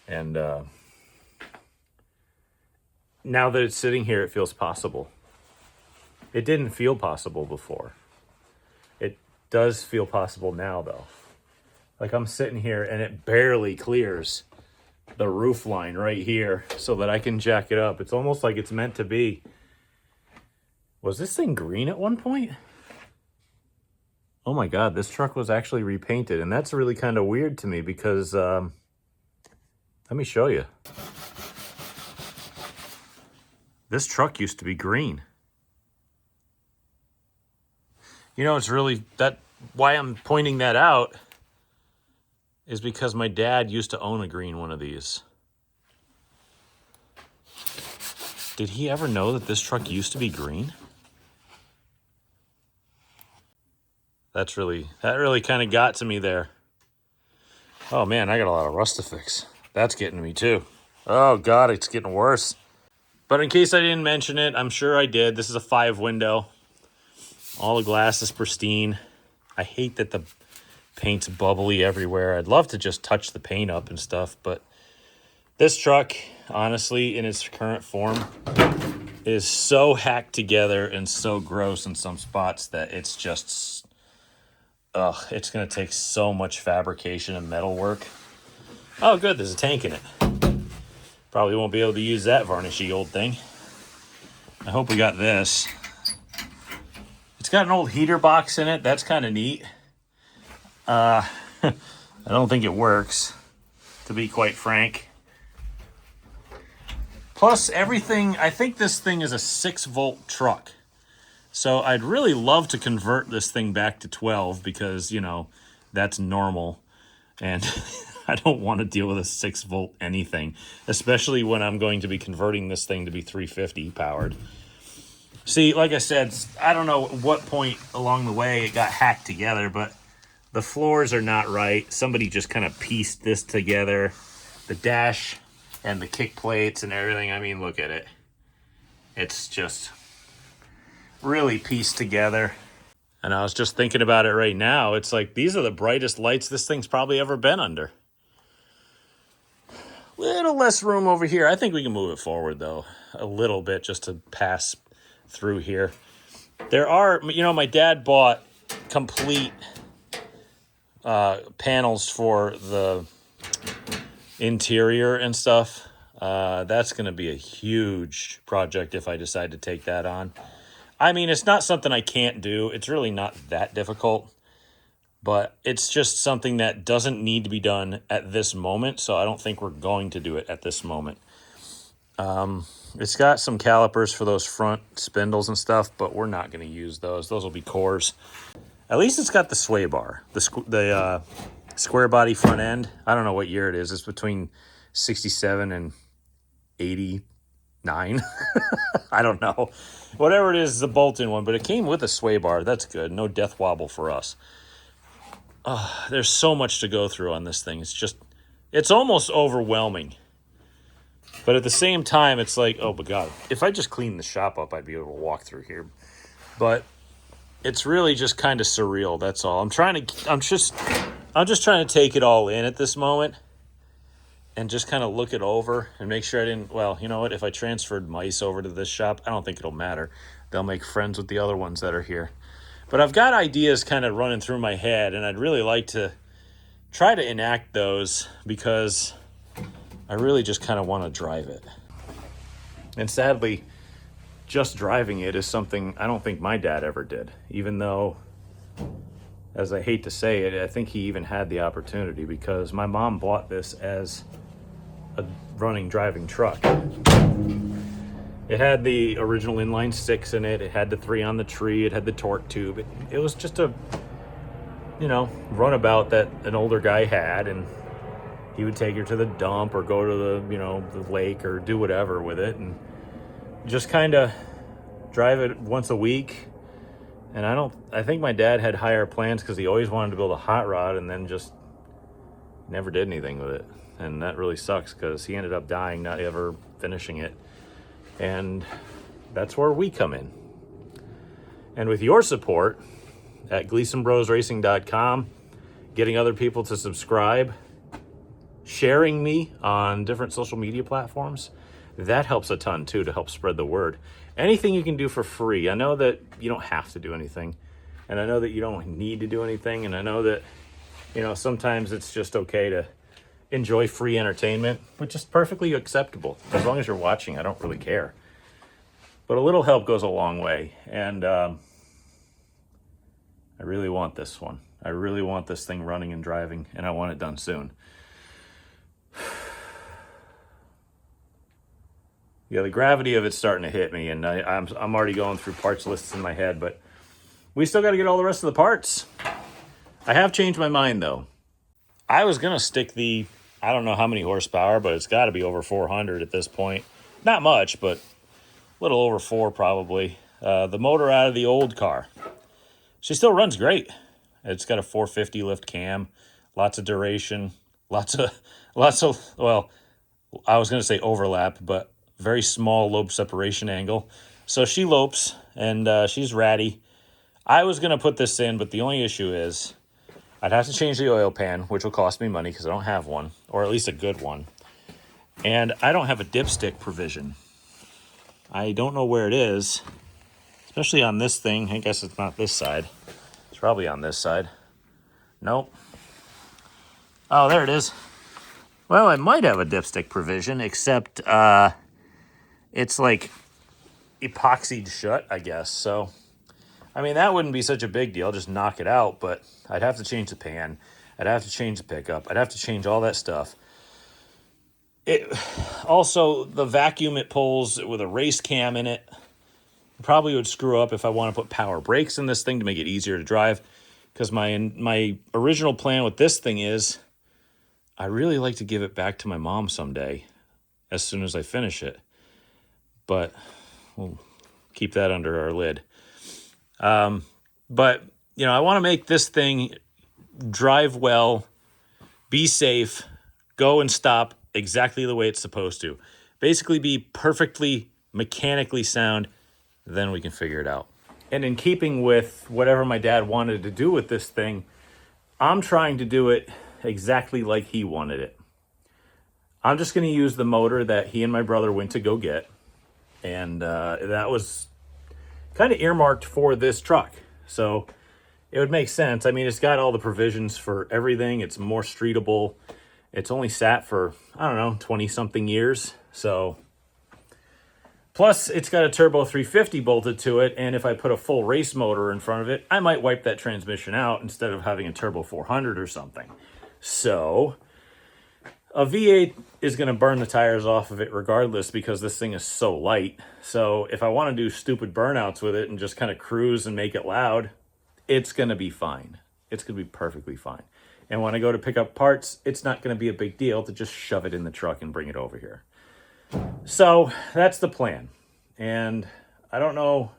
And now that it's sitting here, it feels possible. It didn't feel possible before. It does feel possible now, though. Like, I'm sitting here and it barely clears the roof line right here so that I can jack it up. It's almost like it's meant to be. Was this thing green at one point? Oh my God, this truck was actually repainted. And that's really kind of weird to me because, let me show you. This truck used to be green. You know, it's really, why I'm pointing that out is because my dad used to own a green one of these. Did he ever know that this truck used to be green? That really kind of got to me there. Oh man, I got a lot of rust to fix. That's getting me too. Oh God, it's getting worse. But in case I didn't mention it, I'm sure I did. This is a 5-window. All the glass is pristine. I hate that the paint's bubbly everywhere. I'd love to just touch the paint up and stuff, but this truck, honestly, in its current form, is so hacked together and so gross in some spots that it's just, it's going to take so much fabrication and metal work. Oh, good, there's a tank in it. Probably won't be able to use that varnishy old thing. I hope we got this. It's got an old heater box in it. That's kind of neat. I don't think it works, to be quite frank. Plus everything, I think this thing is a 6-volt truck. So I'd really love to convert this thing back to 12 because, you know, that's normal. And I don't want to deal with a 6-volt anything, especially when I'm going to be converting this thing to be 350 powered. See, like I said, I don't know at what point along the way it got hacked together, but the floors are not right. Somebody just kind of pieced this together. The dash and the kick plates and everything. I mean, look at it. It's just really pieced together. And I was just thinking about it right now. It's like, these are the brightest lights this thing's probably ever been under. Little less room over here. I think we can move it forward, though, a little bit just to pass through here. There are, my dad bought complete panels for the interior and stuff. That's going to be a huge project if I decide to take that on. I mean, it's not something I can't do. It's really not that difficult, but it's just something that doesn't need to be done at this moment, so I don't think we're going to do it at this moment. It's got some calipers for those front spindles and stuff, but we're not going to use those. Those will be cores. At least it's got the sway bar, the square body front end. I don't know what year it is. It's between 67 and 89. I don't know. Whatever it is a bolt-in one, but it came with a sway bar. That's good. No death wobble for us. There's so much to go through on this thing. It's almost overwhelming. But at the same time, it's like, oh my God, if I just cleaned the shop up, I'd be able to walk through here. But it's really just kind of surreal. That's all. I'm just trying to take it all in at this moment and just kind of look it over and make sure I didn't, well, you know what? If I transferred mice over to this shop, I don't think it'll matter. They'll make friends with the other ones that are here. But I've got ideas kind of running through my head, and I'd really like to try to enact those because I really just kind of want to drive it. And sadly, just driving it is something I don't think my dad ever did, even though, as I hate to say it, I think he even had the opportunity because my mom bought this as a driving truck. It had the original inline six in it. It had the 3 on the tree. It had the torque tube. It was just a, runabout that an older guy had, and he would take her to the dump or go to the lake or do whatever with it and just kind of drive it once a week. And I think my dad had higher plans because he always wanted to build a hot rod and then just never did anything with it. And that really sucks because he ended up dying, not ever finishing it. And that's where we come in. And with your support at GleasonBrosRacing.com, getting other people to subscribe, sharing me on different social media platforms, that helps a ton too to help spread the word. Anything you can do for free. I know that you don't have to do anything, and I know that you don't need to do anything, and I know that sometimes it's just okay to enjoy free entertainment, which is perfectly acceptable. As long as you're watching, I don't really care. But a little help goes a long way, and I really want this one. I really want this thing running and driving, and I want it done soon. Yeah, the gravity of it's starting to hit me, and I'm already going through parts lists in my head, but we still got to get all the rest of the parts. I have changed my mind, though. I was going to stick I don't know how many horsepower, but it's got to be over 400 at this point. Not much, but a little over 4 probably. The motor out of the old car. She still runs great. It's got a 450 lift cam, lots of duration, lots of, well, I was going to say overlap, but very small lobe separation angle. So she lopes, and she's ratty. I was going to put this in, but the only issue is I'd have to change the oil pan, which will cost me money because I don't have one, or at least a good one. And I don't have a dipstick provision. I don't know where it is, especially on this thing. I guess it's not this side. It's probably on this side. Nope. Oh, there it is. Well, I might have a dipstick provision, except it's like epoxied shut, I guess. So, I mean, that wouldn't be such a big deal. Just knock it out, but I'd have to change the pan. I'd have to change the pickup. I'd have to change all that stuff. Also, the vacuum it pulls with a race cam in it probably would screw up if I want to put power brakes in this thing to make it easier to drive. Because my original plan with this thing is I really like to give it back to my mom someday as soon as I finish it. But we'll keep that under our lid. But, you know, I want to make this thing drive well, be safe, go and stop exactly the way it's supposed to. Basically be perfectly mechanically sound, then we can figure it out. And in keeping with whatever my dad wanted to do with this thing, I'm trying to do it exactly like he wanted it. I'm just going to use the motor that he and my brother went to go get. And that was kind of earmarked for this truck. So it would make sense. I mean, it's got all the provisions for everything. It's more streetable. It's only sat for, I don't know, 20-something years. So, plus it's got a turbo 350 bolted to it. And if I put a full race motor in front of it, I might wipe that transmission out instead of having a turbo 400 or something. So a V8 is going to burn the tires off of it regardless because this thing is so light. So if I want to do stupid burnouts with it and just kind of cruise and make it loud, it's going to be fine. It's going to be perfectly fine. And when I go to pick up parts, it's not going to be a big deal to just shove it in the truck and bring it over here. So that's the plan. And I don't know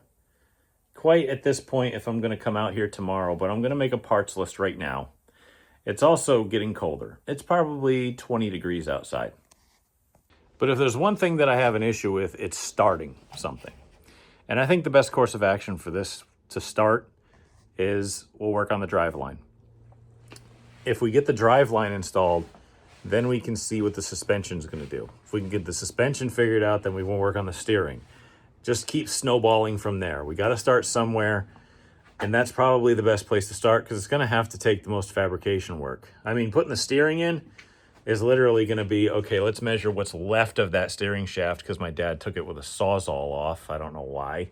quite at this point if I'm going to come out here tomorrow, but I'm going to make a parts list right now. It's also getting colder. It's probably 20 degrees outside. But if there's one thing that I have an issue with, it's starting something. And I think the best course of action for this to start is we'll work on the driveline. If we get the driveline installed, then we can see what the suspension is going to do. If we can get the suspension figured out, then we won't work on the steering. Just keep snowballing from there. We got to start somewhere. And that's probably the best place to start because it's going to have to take the most fabrication work. I mean, putting the steering in is literally going to be, okay, let's measure what's left of that steering shaft because my dad took it with a Sawzall off. I don't know why.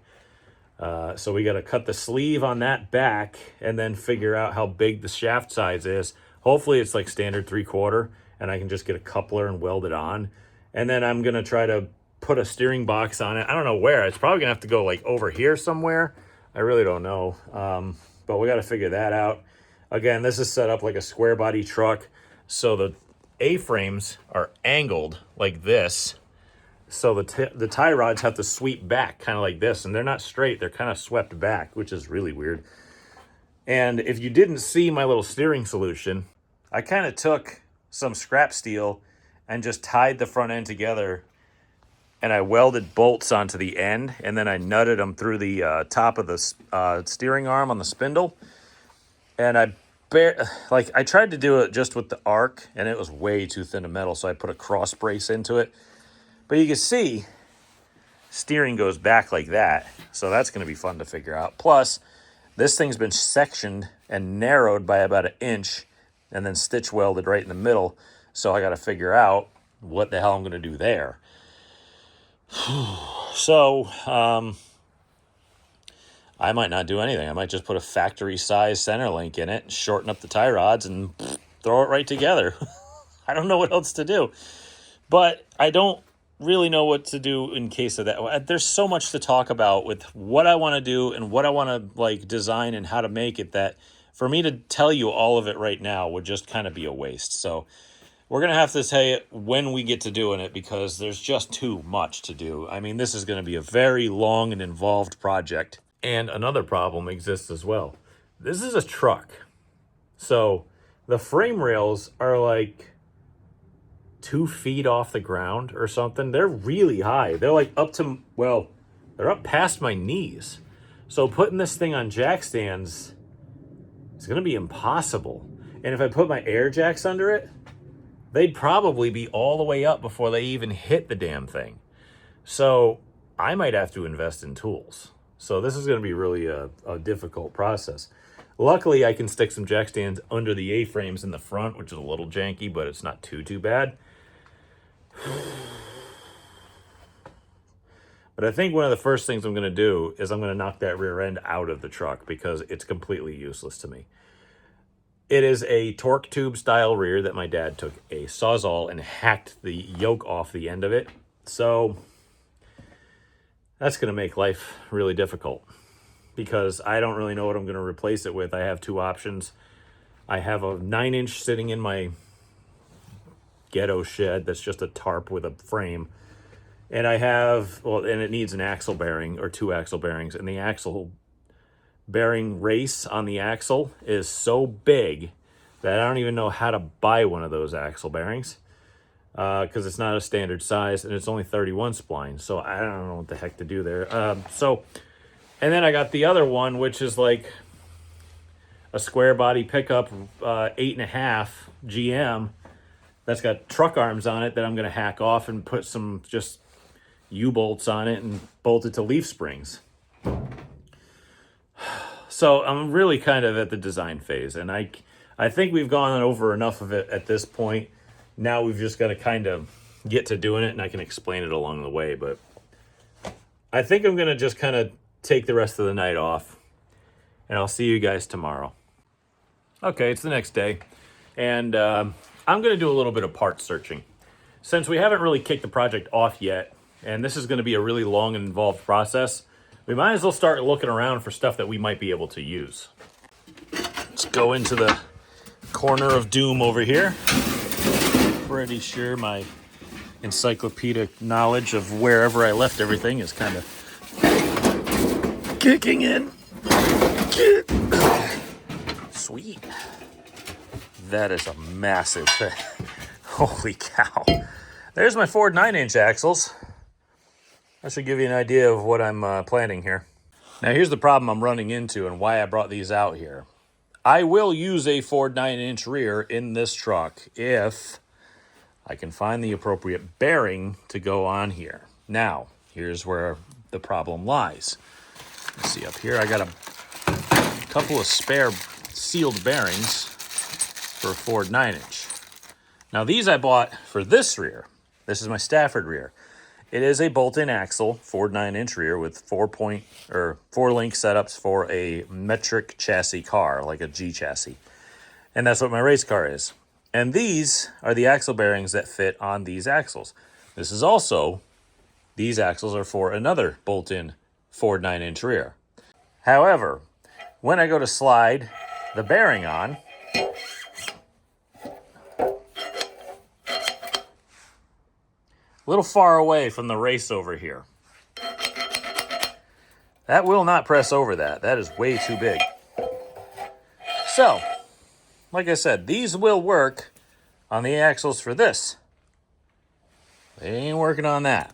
So we got to cut the sleeve on that back and then figure out how big the shaft size is. Hopefully it's like standard 3/4 and I can just get a coupler and weld it on. And then I'm going to try to put a steering box on it. I don't know where. It's probably going to have to go like over here somewhere. I really don't know, but we got to figure that out. Again, this is set up like a square body truck, so the A-frames are angled like this, so the tie rods have to sweep back kind of like this, and they're not straight, they're kind of swept back, which is really weird. And if you didn't see my little steering solution, I kind of took some scrap steel and just tied the front end together, and I welded bolts onto the end, and then I nutted them through the top of the steering arm on the spindle. And I tried to do it just with the arc, and it was way too thin of metal, so I put a cross brace into it. But you can see, steering goes back like that, so that's going to be fun to figure out. Plus, this thing's been sectioned and narrowed by about 1 inch, and then stitch welded right in the middle, so I got to figure out what the hell I'm going to do there. So, I might not do anything. I might just put a factory size center link in it, shorten up the tie rods, and throw it right together. I don't know what else to do. But I don't really know what to do in case of that. There's so much to talk about with what I want to do and what I want to like design and how to make it that for me to tell you all of it right now would just kind of be a waste. So we're going to have to say it when we get to doing it because there's just too much to do. I mean, this is going to be a very long and involved project. And another problem exists as well. This is a truck. So the frame rails are like 2 feet off the ground or something. They're really high. They're like up to, well, they're up past my knees. So putting this thing on jack stands is going to be impossible. And if I put my air jacks under it, they'd probably be all the way up before they even hit the damn thing. So I might have to invest in tools. So this is going to be really a difficult process. Luckily, I can stick some jack stands under the A-frames in the front, which is a little janky, but it's not too bad. But I think one of the first things I'm going to do is I'm going to knock that rear end out of the truck because it's completely useless to me. It is a torque tube style rear that my dad took a Sawzall and hacked the yoke off the end of it. So that's going to make life really difficult because I don't really know what I'm going to replace it with. I have 2 options. I have a 9-inch sitting in my ghetto shed that's just a tarp with a frame. And I have, well, and it needs an axle bearing or 2 axle bearings. And the axle bearing race on the axle is so big that I don't even know how to buy one of those axle bearings because it's not a standard size and it's only 31 splines. So I don't know what the heck to do there. And then I got the other one, which is like a square body pickup, 8.5 GM. That's got truck arms on it that I'm going to hack off and put some just U-bolts on it and bolt it to leaf springs. So I'm really kind of at the design phase, and I think we've gone over enough of it at this point. Now we've just got to kind of get to doing it, and I can explain it along the way. But I think I'm going to just kind of take the rest of the night off, and I'll see you guys tomorrow. Okay, it's the next day, and I'm going to do a little bit of part searching. Since we haven't really kicked the project off yet, and this is going to be a really long and involved process, we might as well start looking around for stuff that we might be able to use. Let's go into the corner of doom over here. Pretty sure my encyclopedic knowledge of wherever I left everything is kind of kicking in. Sweet. That is a massive thing. Holy cow. There's my Ford 9-inch axles. That should give you an idea of what I'm planning here. Now here's the problem I'm running into and why I brought these out here. I will use a Ford 9-inch rear in this truck if I can find the appropriate bearing to go on here. Now, here's where the problem lies. Let's see up here, I got a couple of spare sealed bearings for a Ford 9-inch. Now these I bought for this rear. This is my Stafford rear. It is a bolt-in axle, Ford 9-inch rear with 4-link setups for a metric chassis car, like a G chassis. And that's what my race car is. And these are the axle bearings that fit on these axles. This is also, these axles are for another bolt-in Ford 9-inch rear. However, when I go to slide the bearing on, a little far away from the race over here. That will not press over that. That is way too big. So, like I said, these will work on the axles for this. They ain't working on that.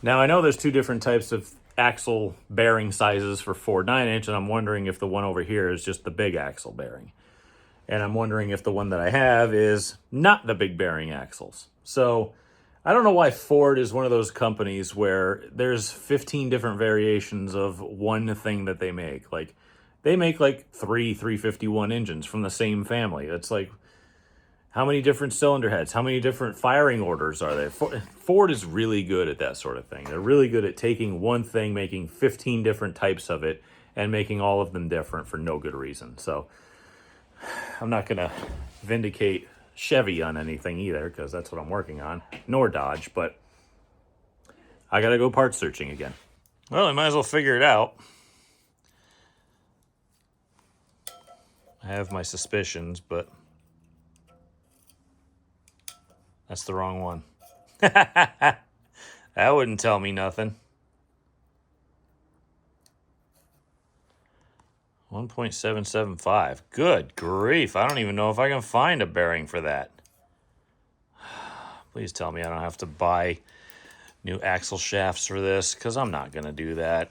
Now, I know there's 2 different types of axle bearing sizes for Ford 9-inch, and I'm wondering if the one over here is just the big axle bearing. And I'm wondering if the one that I have is not the big bearing axles. So, I don't know why Ford is one of those companies where there's 15 different variations of one thing that they make. Like, they make like 3 351 engines from the same family. It's like, how many different cylinder heads? How many different firing orders are there? Ford is really good at that sort of thing. They're really good at taking one thing, making 15 different types of it, and making all of them different for no good reason. So, I'm not going to vindicate Chevy on anything either, because that's what I'm working on, nor Dodge, but I gotta go part searching again. Well, I might as well figure it out. I have my suspicions, but that's the wrong one. That wouldn't tell me nothing. 1.775. Good grief. I don't even know if I can find a bearing for that. Please tell me I don't have to buy new axle shafts for this, because I'm not going to do that.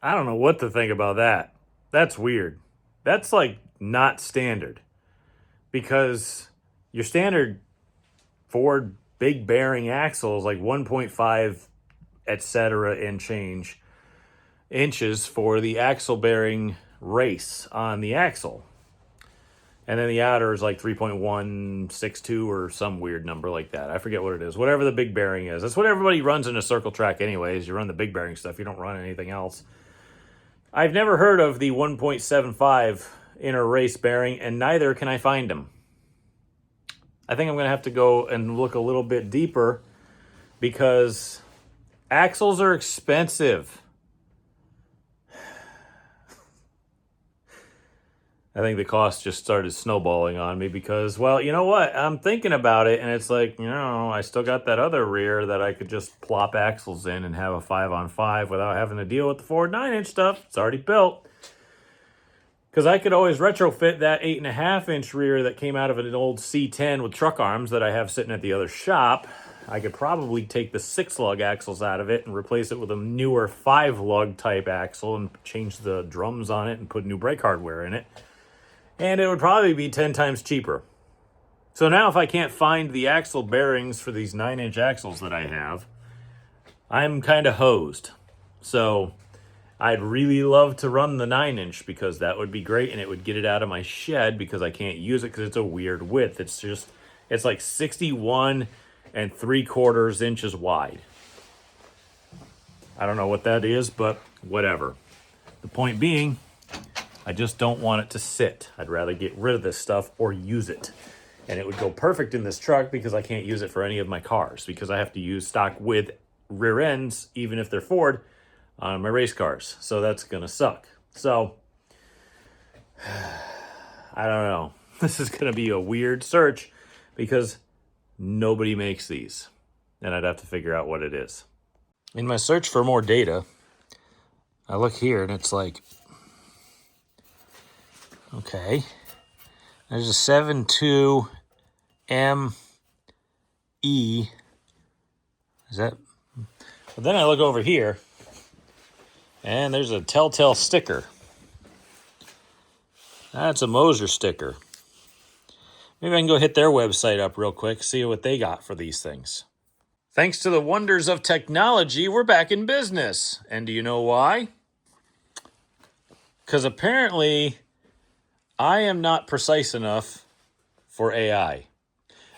I don't know what to think about that. That's weird. That's like not standard. Because your standard Ford big bearing axle is like 1.5 etc. and change inches for the axle bearing race on the axle. And then the outer is like 3.162 or some weird number like that. I forget what it is. Whatever the big bearing is. That's what everybody runs in a circle track anyways. You run the big bearing stuff. You don't run anything else. I've never heard of the 1.75 inner race bearing, and neither can I find them. I think I'm going to have to go and look a little bit deeper because axles are expensive. I think the cost just started snowballing on me because, well, you know what? I'm thinking about it, and it's like, I still got that other rear that I could just plop axles in and have a 5-on-5 without having to deal with the Ford 9-inch stuff. It's already built. Because I could always retrofit that 8.5-inch rear that came out of an old C10 with truck arms that I have sitting at the other shop. I could probably take the 6-lug axles out of it and replace it with a newer 5-lug type axle and change the drums on it and put new brake hardware in it. And it would probably be 10 times cheaper. So now if I can't find the axle bearings for these 9-inch axles that I have, I'm kind of hosed. So I'd really love to run the 9-inch because that would be great, and it would get it out of my shed because I can't use it because it's a weird width. It's like 61 3/4 inches wide. I don't know what that is, but whatever. The point being, I just don't want it to sit. I'd rather get rid of this stuff or use it. And it would go perfect in this truck because I can't use it for any of my cars because I have to use stock with rear ends, even if they're Ford, on my race cars. So that's going to suck. So, I don't know. This is going to be a weird search because nobody makes these. And I'd have to figure out what it is. In my search for more data, I look here and it's like, okay, there's a 7.2 ME. Is that? But then I look over here, and there's a Telltale sticker. That's a Moser sticker. Maybe I can go hit their website up real quick, see what they got for these things. Thanks to the wonders of technology, we're back in business. And do you know why? Because apparently I am not precise enough for AI.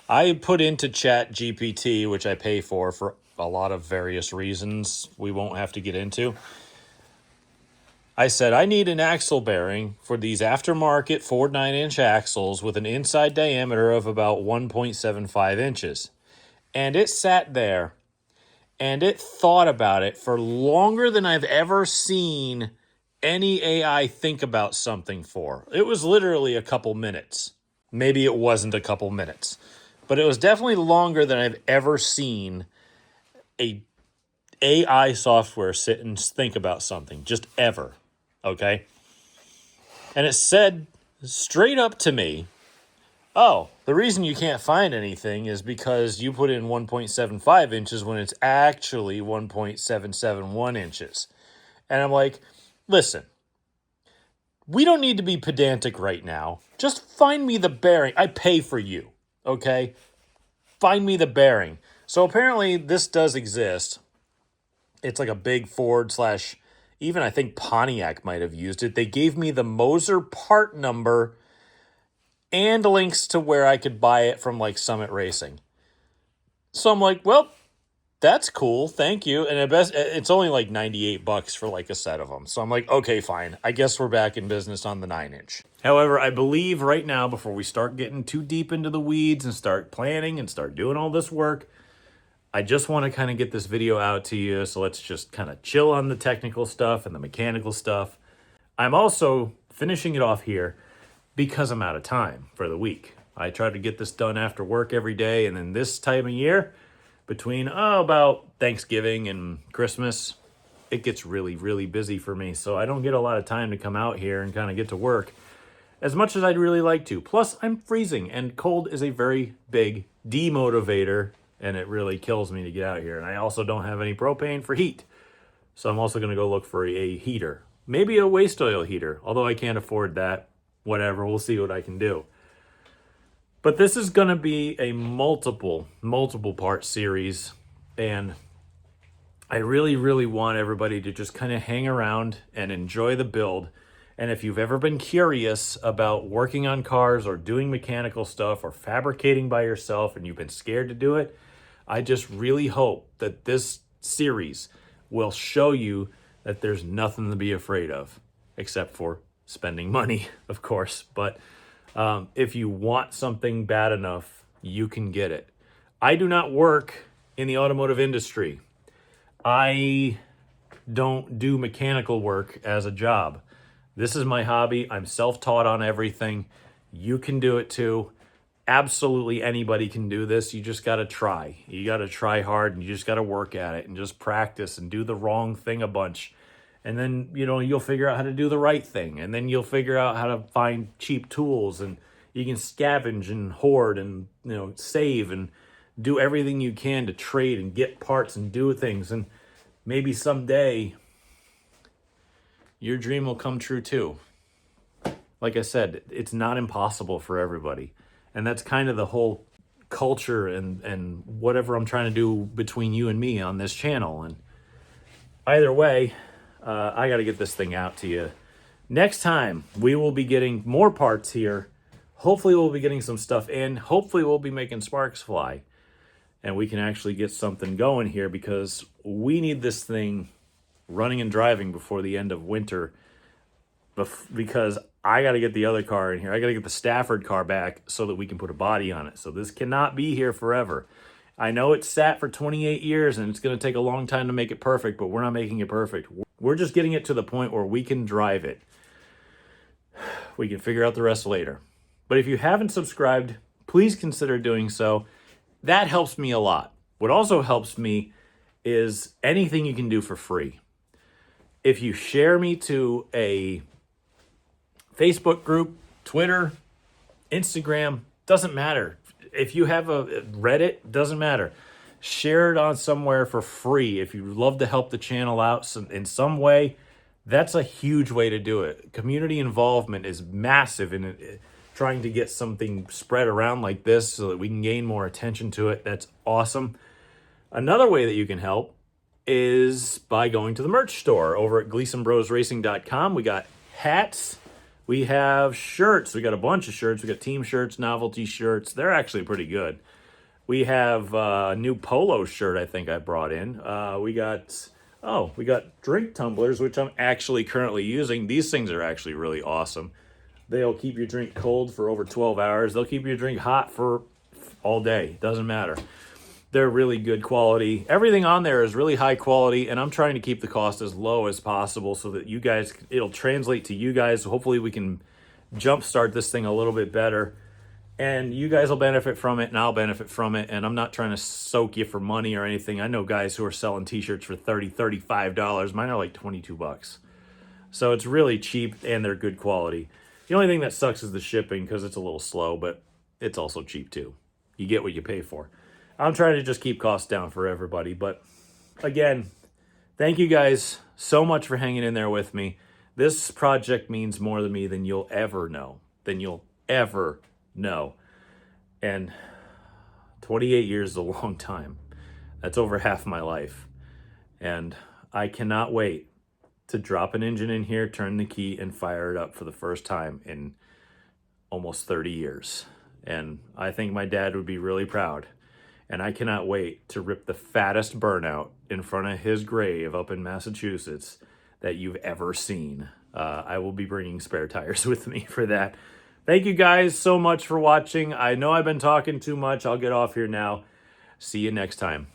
I put into Chat GPT, which I pay for a lot of various reasons we won't have to get into. I said, I need an axle bearing for these aftermarket Ford 9-inch axles with an inside diameter of about 1.75 inches. And it sat there and it thought about it for longer than I've ever seen any AI think about something for. It was literally a couple minutes. Maybe it wasn't a couple minutes, but it was definitely longer than I've ever seen a AI software sit and think about something, just ever. Okay? And it said straight up to me, oh, the reason you can't find anything is because you put in 1.75 inches when it's actually 1.771 inches. And I'm like, listen, we don't need to be pedantic right now. Just find me the bearing. I pay for you, okay? Find me the bearing. So apparently this does exist. It's like a big Ford / even I think Pontiac might have used it. They gave me the Moser part number and links to where I could buy it from like Summit Racing. So I'm like, well, that's cool. Thank you. And it's only like $98 for like a set of them. So I'm like, okay, fine. I guess we're back in business on the 9-inch. However, I believe right now, before we start getting too deep into the weeds and start planning and start doing all this work, I just want to kind of get this video out to you. So let's just kind of chill on the technical stuff and the mechanical stuff. I'm also finishing it off here because I'm out of time for the week. I try to get this done after work every day. And then this time of year, between about Thanksgiving and Christmas, it gets really, really busy for me. So I don't get a lot of time to come out here and kind of get to work as much as I'd really like to. Plus, I'm freezing, and cold is a very big demotivator, and it really kills me to get out here. And I also don't have any propane for heat. So I'm also going to go look for a heater. Maybe a waste oil heater, although I can't afford that. Whatever, we'll see what I can do. But this is going to be a multiple part series, and I really, really want everybody to just kind of hang around and enjoy the build. And if you've ever been curious about working on cars or doing mechanical stuff or fabricating by yourself and you've been scared to do it, I just really hope that this series will show you that there's nothing to be afraid of, except for spending money, of course. But if you want something bad enough, you can get it. I do not work in the automotive industry. I don't do mechanical work as a job. This is my hobby. I'm self-taught on everything. You can do it too. Absolutely anybody can do this. You just got to try. You got to try hard, and you just got to work at it and just practice and do the wrong thing a bunch. And then, you know, you'll figure out how to do the right thing. And then you'll figure out how to find cheap tools, and you can scavenge and hoard and, you know, save and do everything you can to trade and get parts and do things. And maybe someday your dream will come true too. Like I said, it's not impossible for everybody. And that's kind of the whole culture and whatever I'm trying to do between you and me on this channel. And either way, I got to get this thing out to you. Next time, we will be getting more parts here. Hopefully, we'll be getting some stuff in. Hopefully, we'll be making sparks fly. And we can actually get something going here, because we need this thing running and driving before the end of winter, because I got to get the other car in here. I got to get the Stafford car back so that we can put a body on it. So this cannot be here forever. I know it's sat for 28 years and it's going to take a long time to make it perfect, but we're not making it perfect. We're just getting it to the point where we can drive it. We can figure out the rest later. But if you haven't subscribed, please consider doing so. That helps me a lot. What also helps me is anything you can do for free. If you share me to a Facebook group, Twitter, Instagram, doesn't matter. If you have a Reddit, doesn't matter. Share it on somewhere for free. If you love to help the channel out in some way, that's a huge way to do it. Community involvement is massive in trying to get something spread around like this so that we can gain more attention to it. That's awesome. Another way that you can help is by going to the merch store over at GleasonBrosRacing.com. We got hats. We have shirts. We got a bunch of shirts. We got team shirts, novelty shirts. They're actually pretty good. We have a new polo shirt I think I brought in. We got drink tumblers, which I'm actually currently using. These things are actually really awesome. They'll keep your drink cold for over 12 hours. They'll keep your drink hot for all day. Doesn't matter. They're really good quality. Everything on there is really high quality, and I'm trying to keep the cost as low as possible so that you guys, it'll translate to you guys. Hopefully we can jumpstart this thing a little bit better, and you guys will benefit from it, and I'll benefit from it. And I'm not trying to soak you for money or anything. I know guys who are selling t-shirts for $30, $35. Mine are like 22 bucks. So it's really cheap, and they're good quality. The only thing that sucks is the shipping, because it's a little slow, but it's also cheap too. You get what you pay for. I'm trying to just keep costs down for everybody. But again, thank you guys so much for hanging in there with me. This project means more to me than you'll ever know. And 28 years is a long time. That's over half my life. And I cannot wait to drop an engine in here, turn the key, and fire it up for the first time in almost 30 years. And I think my dad would be really proud. And I cannot wait to rip the fattest burnout in front of his grave up in Massachusetts that you've ever seen. I will be bringing spare tires with me for that. Thank you guys so much for watching. I know I've been talking too much. I'll get off here now. See you next time.